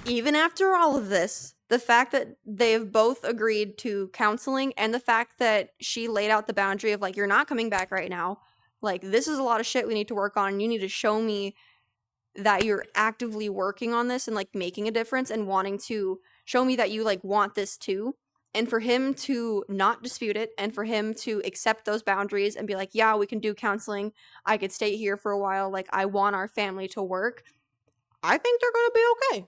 even after all of this, the fact that they've both agreed to counseling and the fact that she laid out the boundary of like, you're not coming back right now. Like, this is a lot of shit we need to work on. And you need to show me that you're actively working on this and like making a difference and wanting to show me that you like want this too. And for him to not dispute it and for him to accept those boundaries and be like, yeah, we can do counseling. I could stay here for a while. Like, I want our family to work. I think they're going to be okay.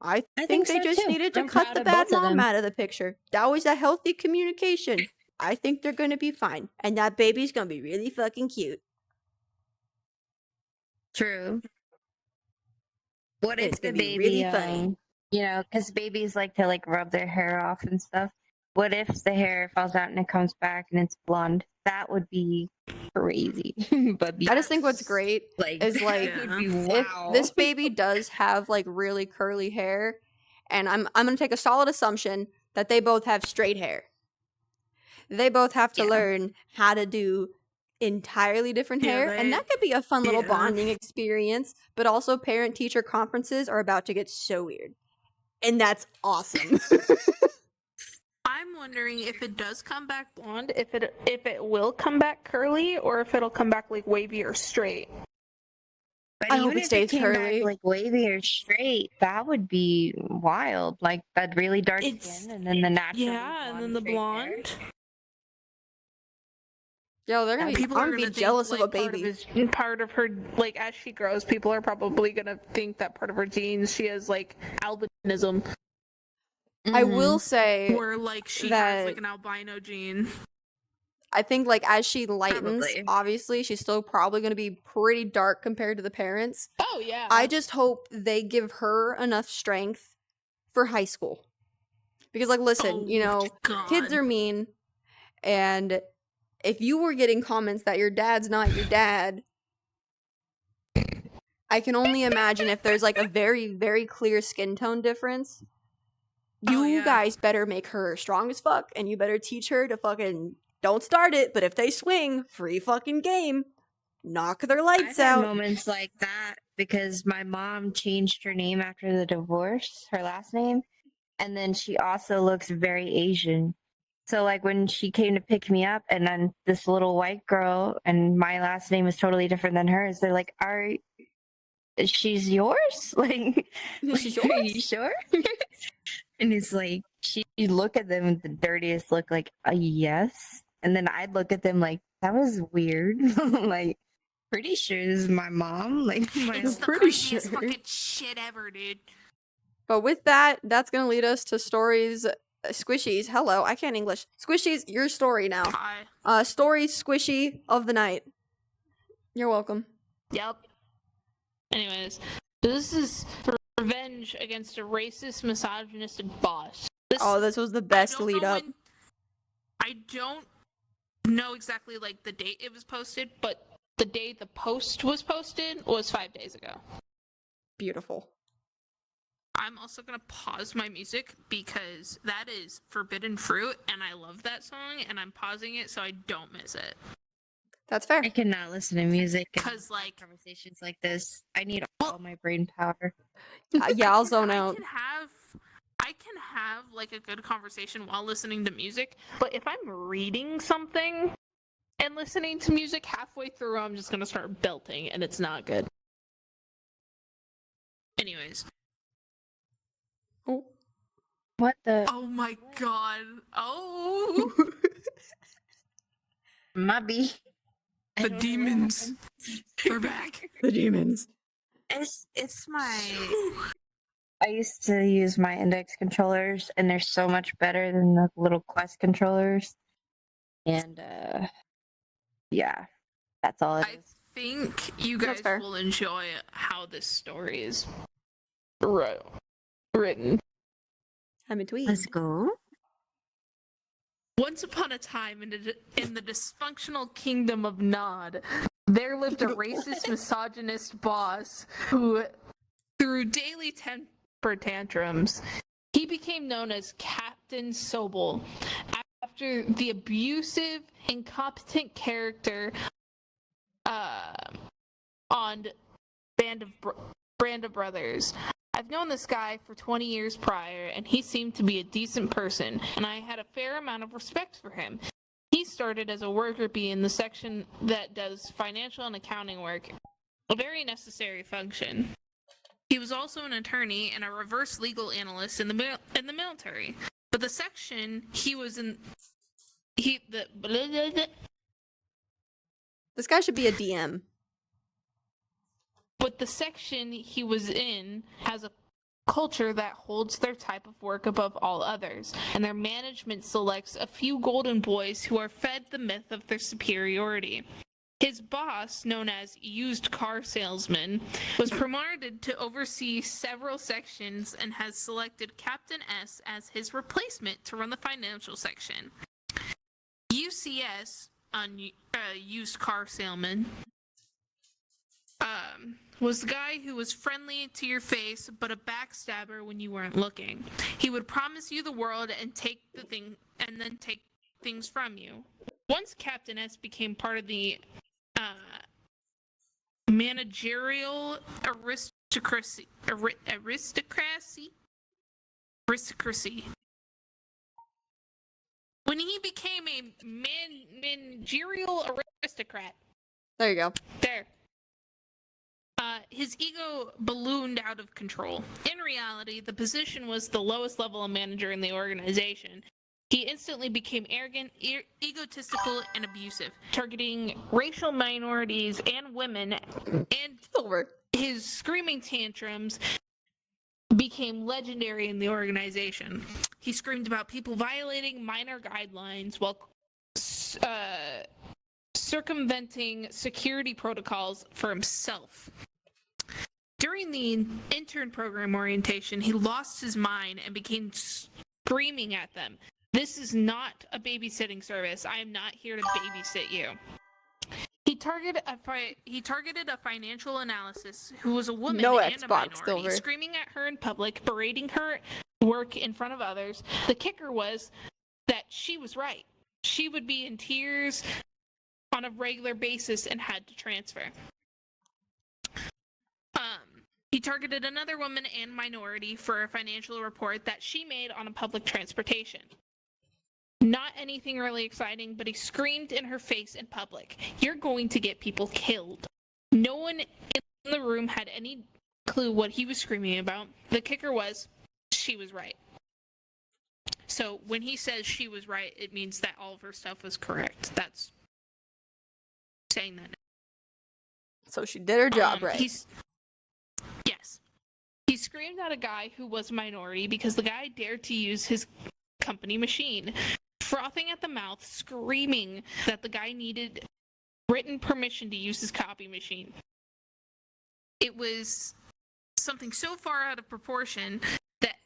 I think they so, just too. needed to I'm cut proud the of bad both of mom them. out of the picture. That was a healthy communication. I think they're going to be fine. And that baby's going to be really fucking cute. True. What It's if the gonna be baby, really funny. you know, because babies like to like rub their hair off and stuff. What if the hair falls out and it comes back and it's blonde? That would be crazy. But I just think what's great like is like Yeah. would be if wow. this baby does have like really curly hair, and I'm gonna take a solid assumption that they both have straight hair. They both have to Yeah. learn how to do entirely different Yeah, hair, and that could be a fun little yeah. bonding experience. But also, parent-teacher conferences are about to get so weird, and that's awesome. I'm wondering if it does come back blonde, if it will come back curly, or if it'll come back like wavy or straight. But I even hope it if stays came curly. back like wavy or straight, that would be wild. Like that really dark skin and then the natural and then the straight hair. blonde. Yo, they're gonna be. People I'm are gonna be gonna jealous think, of a like, baby. part of her, like as she grows, people are probably gonna think that part of her genes, she has like albinism, I will Mhm. say, or like she has that- like an albino gene. I think like as she lightens, Probably. obviously she's still probably gonna be pretty dark compared to the parents. Oh yeah. I just hope they give her enough strength for high school. Because, like, listen, you know, kids are mean, and if you were getting comments that your dad's not your dad, I can only imagine if there's, like, a very, very clear skin tone difference. Oh, You yeah. guys better make her strong as fuck, and you better teach her to fucking don't start it, but if they swing, free fucking game. Knock their I've lights had out. moments like that because my mom changed her name after the divorce, her last name, and then she also looks very Asian. So like when she came to pick me up and then this little white girl and my last name is totally different than hers, they're like, she's yours? Like She's are yours? you sure? And it's like she look at them with the dirtiest look like yes. And then I'd look at them like that was weird. Like pretty sure this is my mom. Like my It's the pretty creepiest sure. fucking shit ever, dude. But with that, that's going to lead us to stories. Squishies, hello, I can't English. Squishies, your story now. Hi. Story squishy of the night. You're welcome. Yep. Anyways, this is revenge against a racist, misogynistic boss. This was the best lead up. I don't know exactly like the date it was posted, but the day the post was posted was 5 days ago. Beautiful. I'm also gonna pause my music because that is Forbidden Fruit, and I love that song, and I'm pausing it so I don't miss it. That's fair. I cannot listen to music and Because like conversations like this. I need all my brain power. Yeah, I'll zone out. I can have like a good conversation while listening to music, but if I'm reading something and listening to music halfway through, I'm just gonna start belting, and it's not good. Anyways. Oh. What the? Oh my god. Oh. Mubby. The demons. They're back. The demons. It's my. I used to use my index controllers, and they're so much better than the little Quest controllers. And yeah, that's all it I is. think you That's guys fair. will enjoy how this story is written. I'm a tweet. Let's go. Once upon a time, in the dysfunctional kingdom of Nod, there lived a racist, misogynist boss who, through daily temper tantrums, he became known as Captain Sobel after the abusive, incompetent character on Band of Brothers. I've known this guy for 20 years prior, and he seemed to be a decent person, and I had a fair amount of respect for him. He started as a worker bee in the section that does financial and accounting work, a very necessary function. He was also an attorney and a reverse legal analyst in the military. But the section he was in, This guy should be a DM. But the section he was in has a culture that holds their type of work above all others, and their management selects a few golden boys who are fed the myth of their superiority. His boss, known as used car salesman, was promoted to oversee several sections and has selected Captain S as his replacement to run the financial section. UCS, used car salesman, was the guy who was friendly to your face but a backstabber when you weren't looking. He would promise you the world and then take things from you. Once Captain S became part of the managerial aristocracy. When he became a managerial aristocrat. There you go. There. His ego ballooned out of control. In reality, the position was the lowest level of manager in the organization. He instantly became arrogant, egotistical, and abusive, targeting racial minorities and women, and his screaming tantrums became legendary in the organization. He screamed about people violating minor guidelines while circumventing security protocols for himself. During the intern program orientation, he lost his mind and began screaming at them. This is not a babysitting service. I am not here to babysit you. He targeted a financial analyst who was a woman No and Xbox, a minority, Silver. screaming at her in public, berating her work in front of others. The kicker was that she was right. She would be in tears on a regular basis and had to transfer. He targeted another woman and minority for a financial report that she made on a public transportation. Not anything really exciting, but he screamed in her face in public, "You're going to get people killed." No one in the room had any clue what he was screaming about. The kicker was, she was right. So when he says she was right, it means that all of her stuff was correct. That's saying that. So she did her job right. Yes. He screamed at a guy who was a minority because the guy dared to use his company machine, frothing at the mouth, screaming that the guy needed written permission to use his copy machine. It was something so far out of proportion that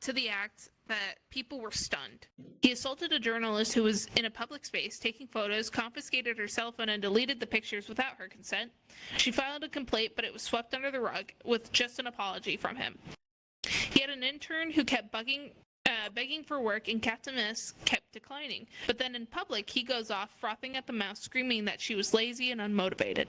to the act that people were stunned. He assaulted a journalist who was in a public space taking photos, confiscated her cell phone, and deleted the pictures without her consent. She filed a complaint, but it was swept under the rug with just an apology from him. He had an intern who kept begging for work, and Captain S kept declining. But then in public, he goes off, frothing at the mouth, screaming that she was lazy and unmotivated.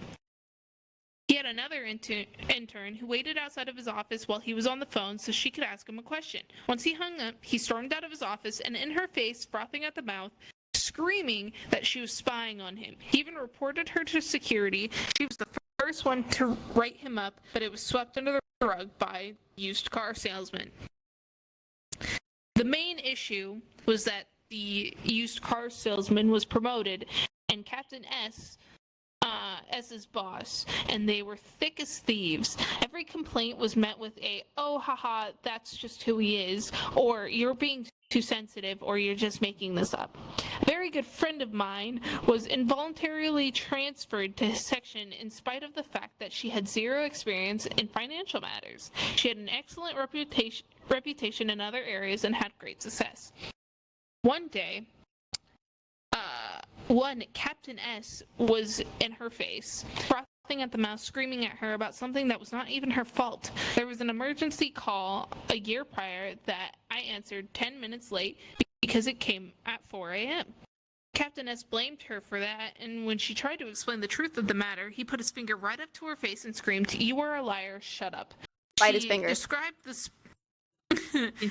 He had another intern who waited outside of his office while he was on the phone so she could ask him a question. Once he hung up, he stormed out of his office and in her face, frothing at the mouth, screaming that she was spying on him. He even reported her to security. She was the first one to write him up, but it was swept under the rug by used car salesman. The main issue was that the used car salesman was promoted and Captain S's boss, and they were thick as thieves. Every complaint was met with a, "Oh, haha, that's just who he is," or "You're being too sensitive," or "You're just making this up." A very good friend of mine was involuntarily transferred to his section in spite of the fact that she had zero experience in financial matters. She had an excellent reputation in other areas and had great success. One day, Captain S was in her face, frothing at the mouth, screaming at her about something that was not even her fault. There was an emergency call a year prior that I answered 10 minutes late because it came at 4 a.m. Captain S blamed her for that, and when she tried to explain the truth of the matter, he put his finger right up to her face and screamed, "You are a liar, shut up." Bite his fingers.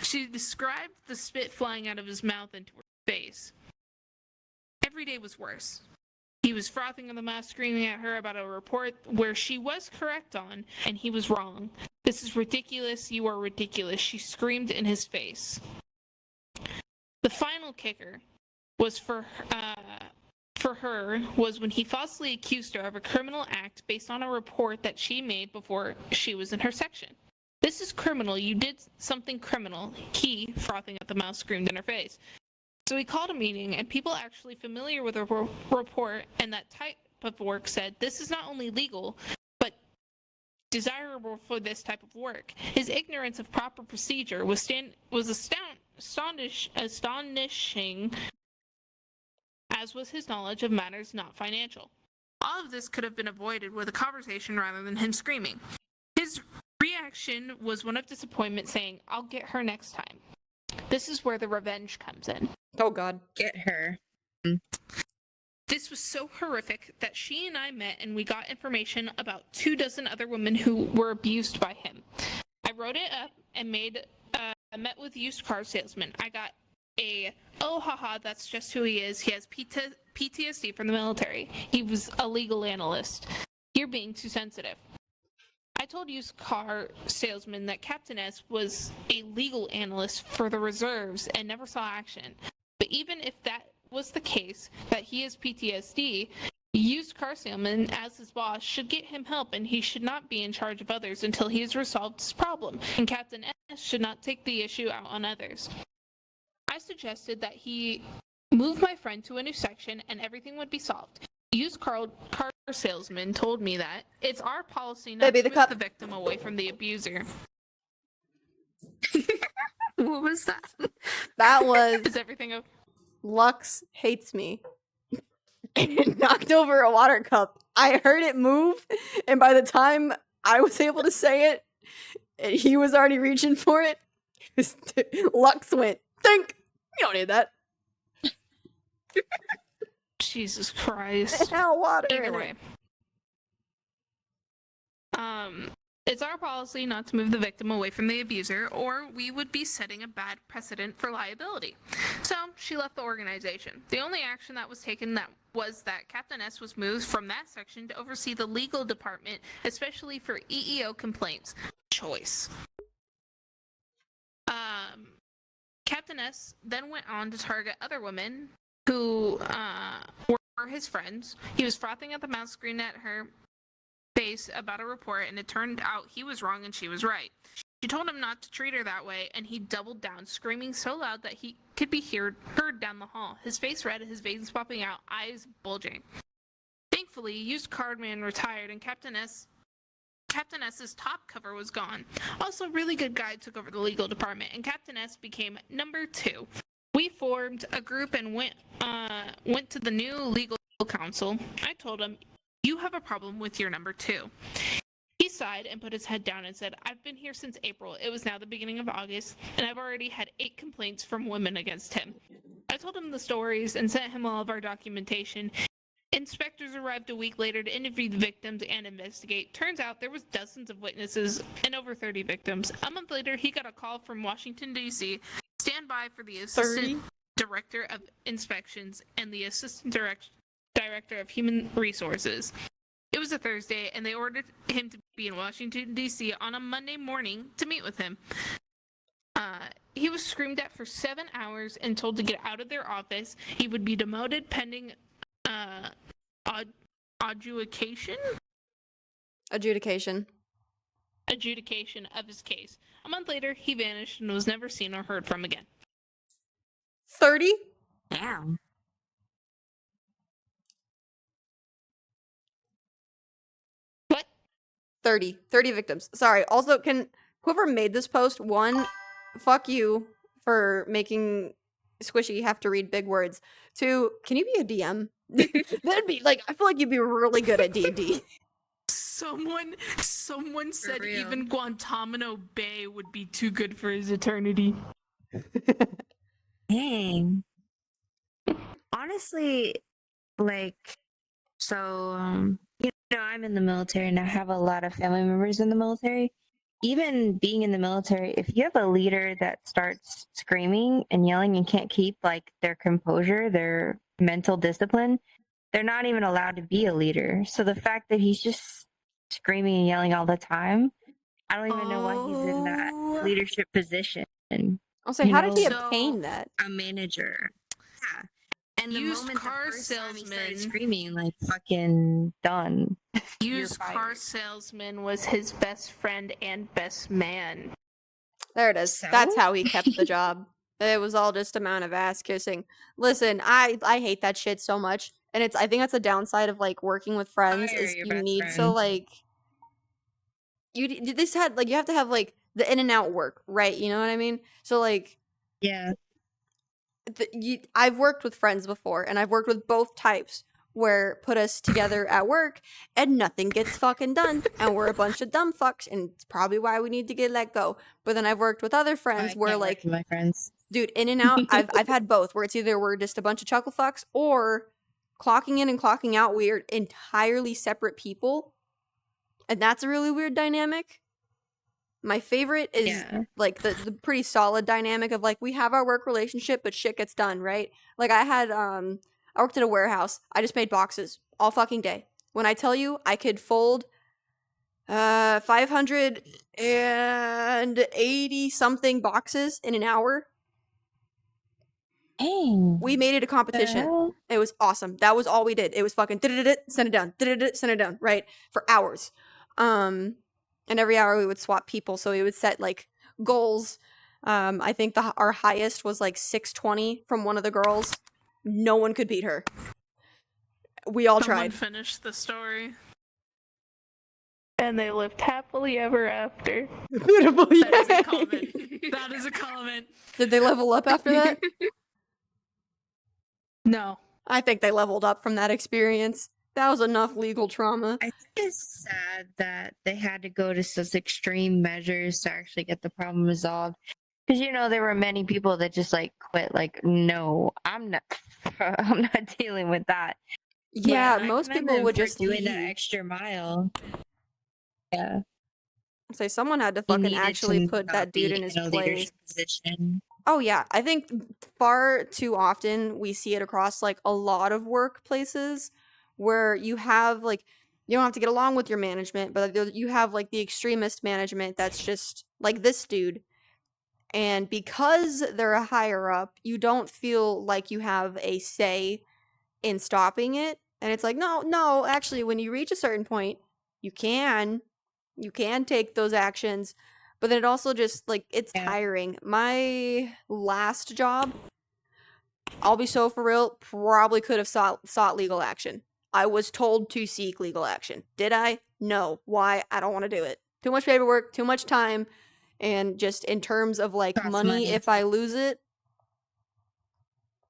She described the spit flying out of his mouth into her face. Every day was worse. He was frothing on the mouth, screaming at her about a report where she was correct on, and he was wrong. "This is ridiculous, you are ridiculous," she screamed in his face. The final kicker was for her was when he falsely accused her of a criminal act based on a report that she made before she was in her section. "This is criminal. You did something criminal," he, frothing at the mouth, screamed in her face. So he called a meeting, and people actually familiar with the report and that type of work said this is not only legal, but desirable for this type of work. His ignorance of proper procedure was astonishing, as was his knowledge of matters not financial. All of this could have been avoided with a conversation rather than him screaming. His reaction was one of disappointment, saying, "I'll get her next time." This is where the revenge comes in. Oh, God. Get her. This was so horrific that she and I met and we got information about 24 other women who were abused by him. I wrote it up and met with used car salesman. I got oh haha, that's just who he is. He has PTSD from the military. He was a legal analyst. You're being too sensitive. I told used car salesman that Captain S was a legal analyst for the reserves and never saw action. But even if that was the case, that he has PTSD, used car salesman, as his boss, should get him help, and he should not be in charge of others until he has resolved his problem, and Captain S should not take the issue out on others. I suggested that he move my friend to a new section and everything would be solved. Used car salesman told me that it's our policy not to move the victim away from the abuser. What was that? That was Is everything okay? Lux hates me. It knocked over a water cup. I heard it move, and by the time I was able to say it, he was already reaching for it. Lux went, think! You don't need that. Jesus Christ. Hell, water. Either way. It's our policy not to move the victim away from the abuser, or we would be setting a bad precedent for liability. So she left the organization. The only action that was taken was that Captain S was moved from that section to oversee the legal department, especially for EEO complaints. Choice. Captain S then went on to target other women who were his friends. He was frothing at the mouth, screaming at her face about a report, and it turned out he was wrong and she was right. She told him not to treat her that way, and he doubled down, screaming so loud that he could be heard down the hall. His face red, his veins popping out, eyes bulging. Thankfully, used car man retired, and Captain S's top cover was gone. Also, really good guy took over the legal department, and Captain S became number 2. We formed a group and went to the new legal council. I told him, "You have a problem with your number 2. He sighed and put his head down and said, "I've been here since April. It was now the beginning of August, and I've already had 8 complaints from women against him." I told him the stories and sent him all of our documentation. Inspectors arrived a week later to interview the victims and investigate. Turns out there was dozens of witnesses and over 30 victims. A month later, he got a call from Washington, D.C. Stand by for the assistant director of inspections and the assistant director of human resources. It was a Thursday, and they ordered him to be in Washington, D.C. on a Monday morning to meet with him. He was screamed at for 7 hours and told to get out of their office. He would be demoted pending adjudication of his case. A month later, he vanished and was never seen or heard from again. 30? Damn. What? 30 victims. Sorry. Also, can whoever made this post, 1, fuck you for making Squishy have to read big words. 2, can you be a DM? That'd be like, I feel like you'd be really good at D&D. Someone said real. even Guantanamo Bay would be too good for his eternity. Dang. honestly, like, so, I'm in the military and I have a lot of family members in the military. Even being in the military, if you have a leader that starts screaming and yelling and can't keep like their composure, their mental discipline, they're not even allowed to be a leader. So the fact that he's just screaming and yelling all the time, I don't even know why he's in that leadership position. I'll say, You how did he know, obtain that? a manager. Yeah. And the Used moment car the first time he started salesman. screaming, like, fucking done. Used car fired. salesman was his best friend and best man. There it is. So? That's how he kept the job. It was all just amount of ass kissing. Listen, I hate that shit so much, and I think that's a downside of like working with friends Fire is your you best need to friend. like you have to have like the in and out work, right? You know what I mean? So like Yeah. I've worked with friends before, and I've worked with both types where put us together at work and nothing gets fucking done, and we're a bunch of dumb fucks, and it's probably why we need to get let go. But then I've worked with other friends I where can't work like, with my friends. dude, in and out. I've had both where it's either we're just a bunch of chuckle fucks or clocking in and clocking out. We're entirely separate people, and that's a really weird dynamic. My favorite is Yeah. like the pretty solid dynamic of like we have our work relationship, but shit gets done, right? Like I worked at a warehouse. I just made boxes all fucking day. When I tell you I could fold 580 something boxes in an hour, Dang. we made it a competition. Hell? It was awesome. That was all we did. It was fucking send it down, send it down, right? For hours. And every hour we would swap people, so we would set like goals. I think our highest was like 620 from one of the girls. No one could beat her. We all Someone tried. finished the story. And they lived happily ever after. Beautiful. That is a comment. That is a comment. Did they level up after that? No. I think they leveled up from that experience. That was enough legal trauma. I think it's sad that they had to go to such extreme measures to actually get the problem resolved. Because there were many people that just like quit. Like, no, I'm not dealing with that. Yeah, But I most commend people them would for just doing leave. that extra mile. Yeah. Say someone had to He fucking needed actually to put not that dude be in his a place. leadership position. Oh yeah, I think far too often we see it across like a lot of workplaces where you have like you don't have to get along with your management, but you have like the extremist management that's just like this dude. And because they're a higher up, you don't feel like you have a say in stopping it. And it's like, no, actually when you reach a certain point, you can take those actions. But then it also just like it's tiring. My last job, I'll be so for real, probably could have sought legal action. I was told to seek legal action. Did I? No. Why? I don't want to do it. Too much paperwork, too much time, and just in terms of like Costs money, money. if I lose it,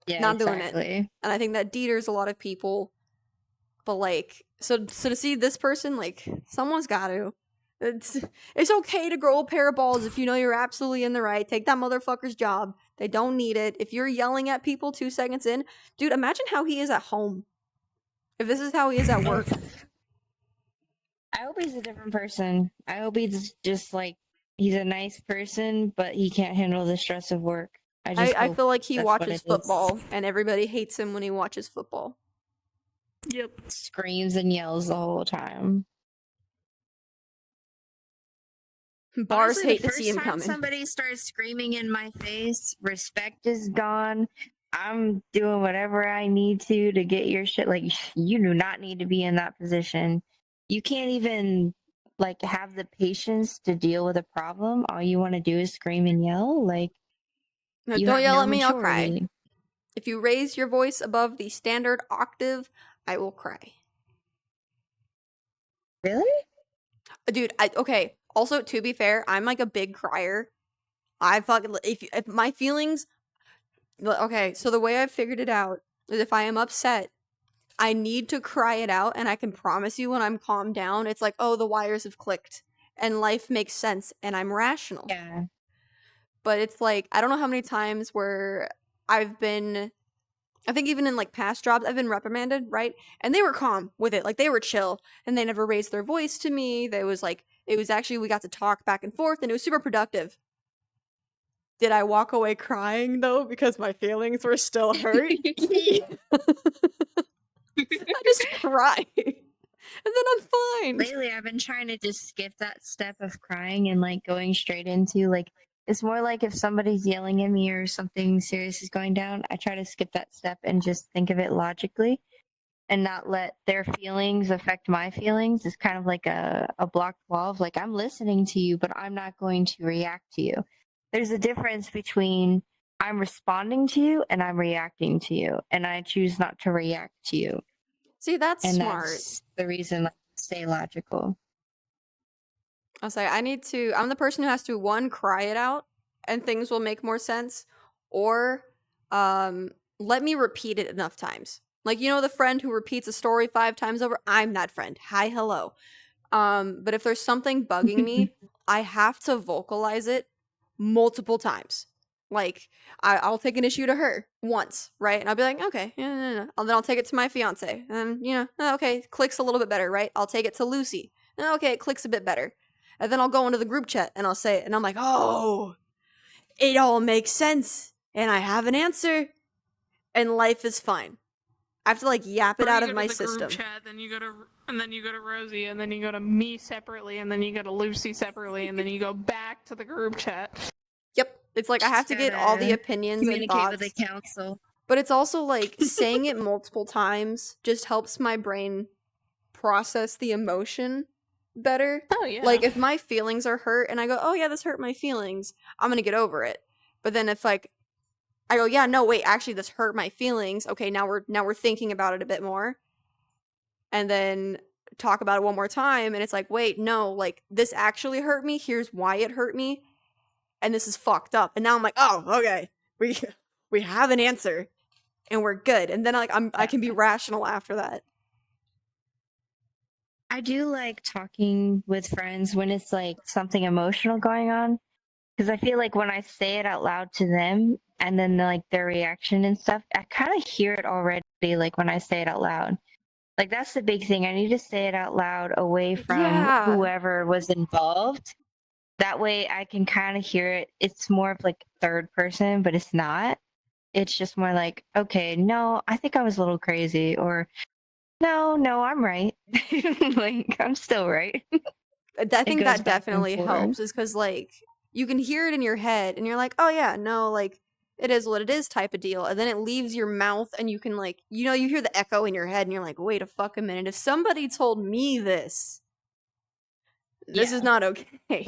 Yeah, not doing exactly. it. And I think that deters a lot of people. But like, so to see this person, like, someone's got to. It's okay to grow a pair of balls if you know you're absolutely in the right. Take that motherfucker's job. They don't need it. If you're yelling at people 2 seconds in, dude, imagine how he is at home. If this is how he is at work. I hope he's a different person. I hope he's just like he's a nice person, but he can't handle the stress of work. I feel like he that's what watches it football, is. and everybody hates him when he watches football. Yep. Screams and yells the whole time. Bars Honestly, hate the to see first him time coming. somebody starts screaming in my face, respect is gone. I'm doing whatever I need to get your shit. Like, you do not need to be in that position. You can't even like have the patience to deal with a problem. All you want to do is scream and yell. Like, No, you don't have yell no at me, I'll cry. maturity. If you raise your voice above the standard octave, I will cry. Really? Dude, okay. Also, to be fair, I'm like a big crier. I fucking if my feelings. Okay, so the way I've figured it out is if I am upset, I need to cry it out, and I can promise you when I'm calmed down, it's like, oh, the wires have clicked, and life makes sense, and I'm rational. Yeah. But it's like I don't know how many times where I've been I think even in like past jobs, I've been reprimanded, right? And they were calm with it. Like they were chill and they never raised their voice to me. They was like, it was actually, we got to talk back and forth and it was super productive. Did I walk away crying though because my feelings were still hurt? I just cry. And then I'm fine. Lately, I've been trying to just skip that step of crying and like going straight into like, it's more like if somebody's yelling at me or something serious is going down, I try to skip that step and just think of it logically and not let their feelings affect my feelings. It's kind of like a blocked wall of like, I'm listening to you, but I'm not going to react to you. There's a difference between I'm responding to you and I'm reacting to you, and I choose not to react to you. See, that's And smart. that's the reason I stay logical. I'll say I'm the person who has to, one, cry it out and things will make more sense, or let me repeat it enough times. Like, you know, the friend who repeats a story 5 times over? I'm that friend. Hi, hello. But if there's something bugging me, I have to vocalize it multiple times. Like, I'll take an issue to her once, right? And I'll be like, okay, yeah. And then I'll take it to my fiance. And, you know, okay, clicks a little bit better, right? I'll take it to Lucy. And okay, it clicks a bit better. And then I'll go into the group chat and I'll say it. And I'm like, oh, it all makes sense. And I have an answer. And life is fine. I have to like yap it out of my system. Group chat, then you go to Rosie, and then you go to me separately, and then you go to Lucy separately, and then you go back to the group chat. Yep. It's like I have to get all the opinions and thoughts. Communicate with the council. But it's also like saying it multiple times just helps my brain process the emotion better. Oh yeah. Like if my feelings are hurt and I go, oh yeah, this hurt my feelings, I'm gonna get over it. But then if like I go, yeah, no, wait, actually this hurt my feelings. Okay, now we're thinking about it a bit more. And then talk about it one more time and it's like, wait, no, like this actually hurt me. Here's why it hurt me. And this is fucked up. And now I'm like, oh, okay. We have an answer and we're good. And then like I can be rational after that. I do like talking with friends when it's like something emotional going on, because I feel like when I say it out loud to them and then like their reaction and stuff, I kind of hear it already. Like when I say it out loud, like that's the big thing. I need to say it out loud away from whoever was involved. That way I can kind of hear it. It's more of like third person, but it's not. It's just more like, okay, no, I think I was a little crazy, or no, I'm right. Like, I'm still right. I think that definitely helps, is because, like, you can hear it in your head, and you're like, oh, yeah, no, like, it is what it is type of deal. And then it leaves your mouth, and you can, like, you know, you hear the echo in your head, and you're like, wait a minute. If somebody told me this is not okay.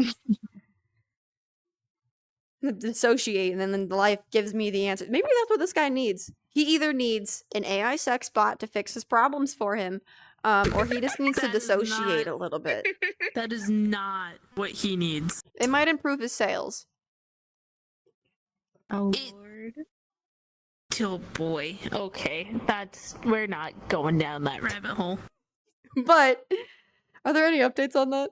Dissociate, and then the life gives me the answer. Maybe that's what this guy needs. He either needs an AI sex bot to fix his problems for him, or he just needs to dissociate a little bit. That is not what he needs. It might improve his sales. Oh, Lord. Oh boy. Okay, we're not going down that rabbit hole. But are there any updates on that?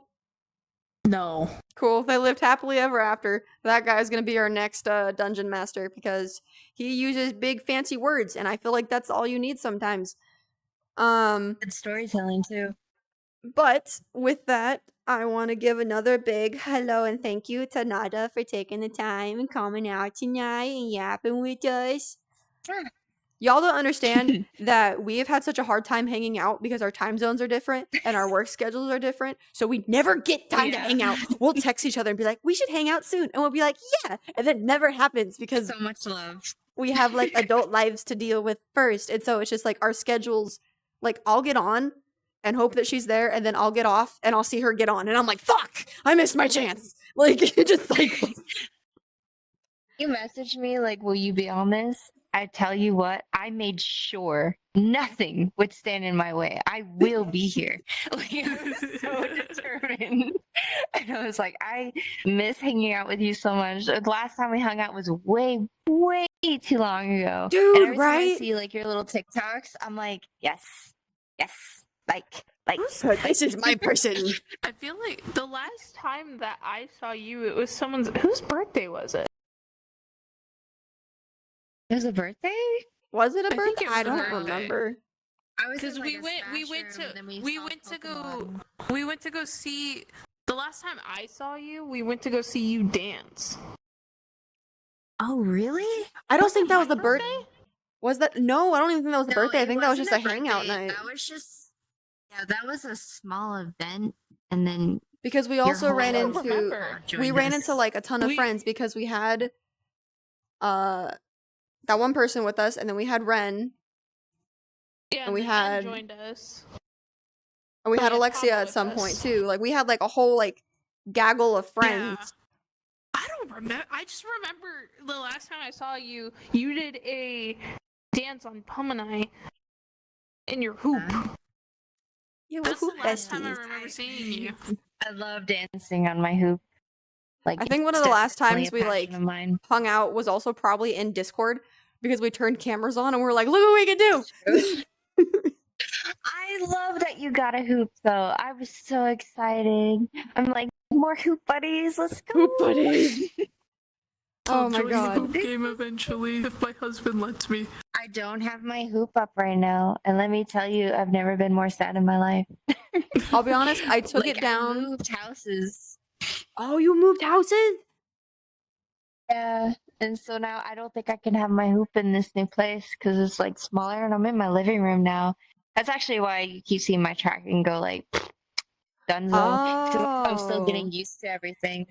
No. Cool. They lived happily ever after. That guy's gonna be our next dungeon master because he uses big fancy words, and I feel like that's all you need sometimes. Good storytelling too. But with that, I want to give another big hello and thank you to Nada for taking the time and coming out tonight and yapping with us. Y'all don't understand that we have had such a hard time hanging out because our time zones are different and our work schedules are different. So we never get time to hang out. We'll text each other and be like, we should hang out soon. And we'll be like, yeah. And then it never happens because so much love. We have like adult lives to deal with first. And so it's just like our schedules, like I'll get on and hope that she's there, and then I'll get off and I'll see her get on. And I'm like, fuck, I missed my chance. Like, it just like. You messaged me like, will you be on this? I tell you what, I made sure nothing would stand in my way. I will be here. Like, I was so determined. And I was like, I miss hanging out with you so much. The last time we hung out was way too long ago. Dude, and every right? time I see like your little TikToks, I'm like, yes. Like, this is my person. I feel like the last time that I saw you, it was whose birthday was it? It was a birthday? Was it a I think birthday? it was I a don't birthday. remember. I was Because in, like, we a went stash room, and then we saw went to go Pokemon. we went to go see the last time I saw you, we went to go see you dance. Oh, really? I don't Was think it that was my the birthday. birthday? Was that? No, I don't even think that was the No, birthday. I it think that was wasn't just a a hangout birthday. night. That was just, yeah, that was a small event, and then Because we your also whole ran I don't into remember. we joined ran us. into like a ton of We- friends because we had that one person with us, and then we had Ren, Yeah, and we then Ann had joined us. and we Oh, had yeah, Alexia Papa at with some us. point too. Like we had like a whole like gaggle of friends. Yeah. I don't remember. I just remember the last time I saw you, you did a dance on Pumkitty in your hoop. Yeah, we're That's the hoop last time I besties. remember seeing you. I love dancing on my hoop. Like, I think it's one of the last definitely times a we passion like of mine. hung out was also probably in Discord because we turned cameras on and we were like, look what we can do. I love that you got a hoop, though. I was so excited. I'm like, more hoop buddies. Let's go. Hoop buddies. Oh I'll my join the god. hoop game eventually if my husband lets me. I don't have my hoop up right now, and let me tell you, I've never been more sad in my life. I'll be honest, I took Like, it down. I moved houses. Oh, you moved houses? Yeah, and so now I don't think I can have my hoop in this new place because it's like smaller, and I'm in my living room now. That's actually why you keep seeing my tracking go like dunzo. 'Cause I'm still Oh. getting used to everything,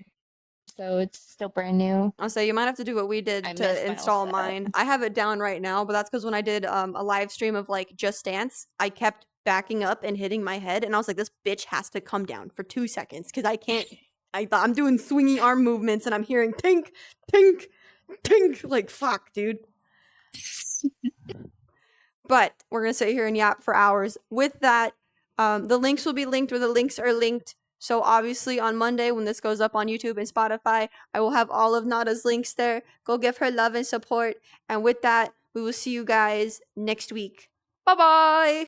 so it's still brand new. I'll say you might have to do what we did I miss to my old install setup. mine. I have it down right now, but that's because when I did a live stream of like Just Dance, I kept backing up and hitting my head, and I was like, this bitch has to come down for 2 seconds because I can't. I thought I'm doing swinging arm movements and I'm hearing tink, tink, tink. Like fuck, dude. But we're gonna sit here and yap for hours. With that, the links will be linked where the links are linked. So obviously on Monday when this goes up on YouTube and Spotify, I will have all of Nada's links there. Go give her love and support. And with that, we will see you guys next week. Bye bye.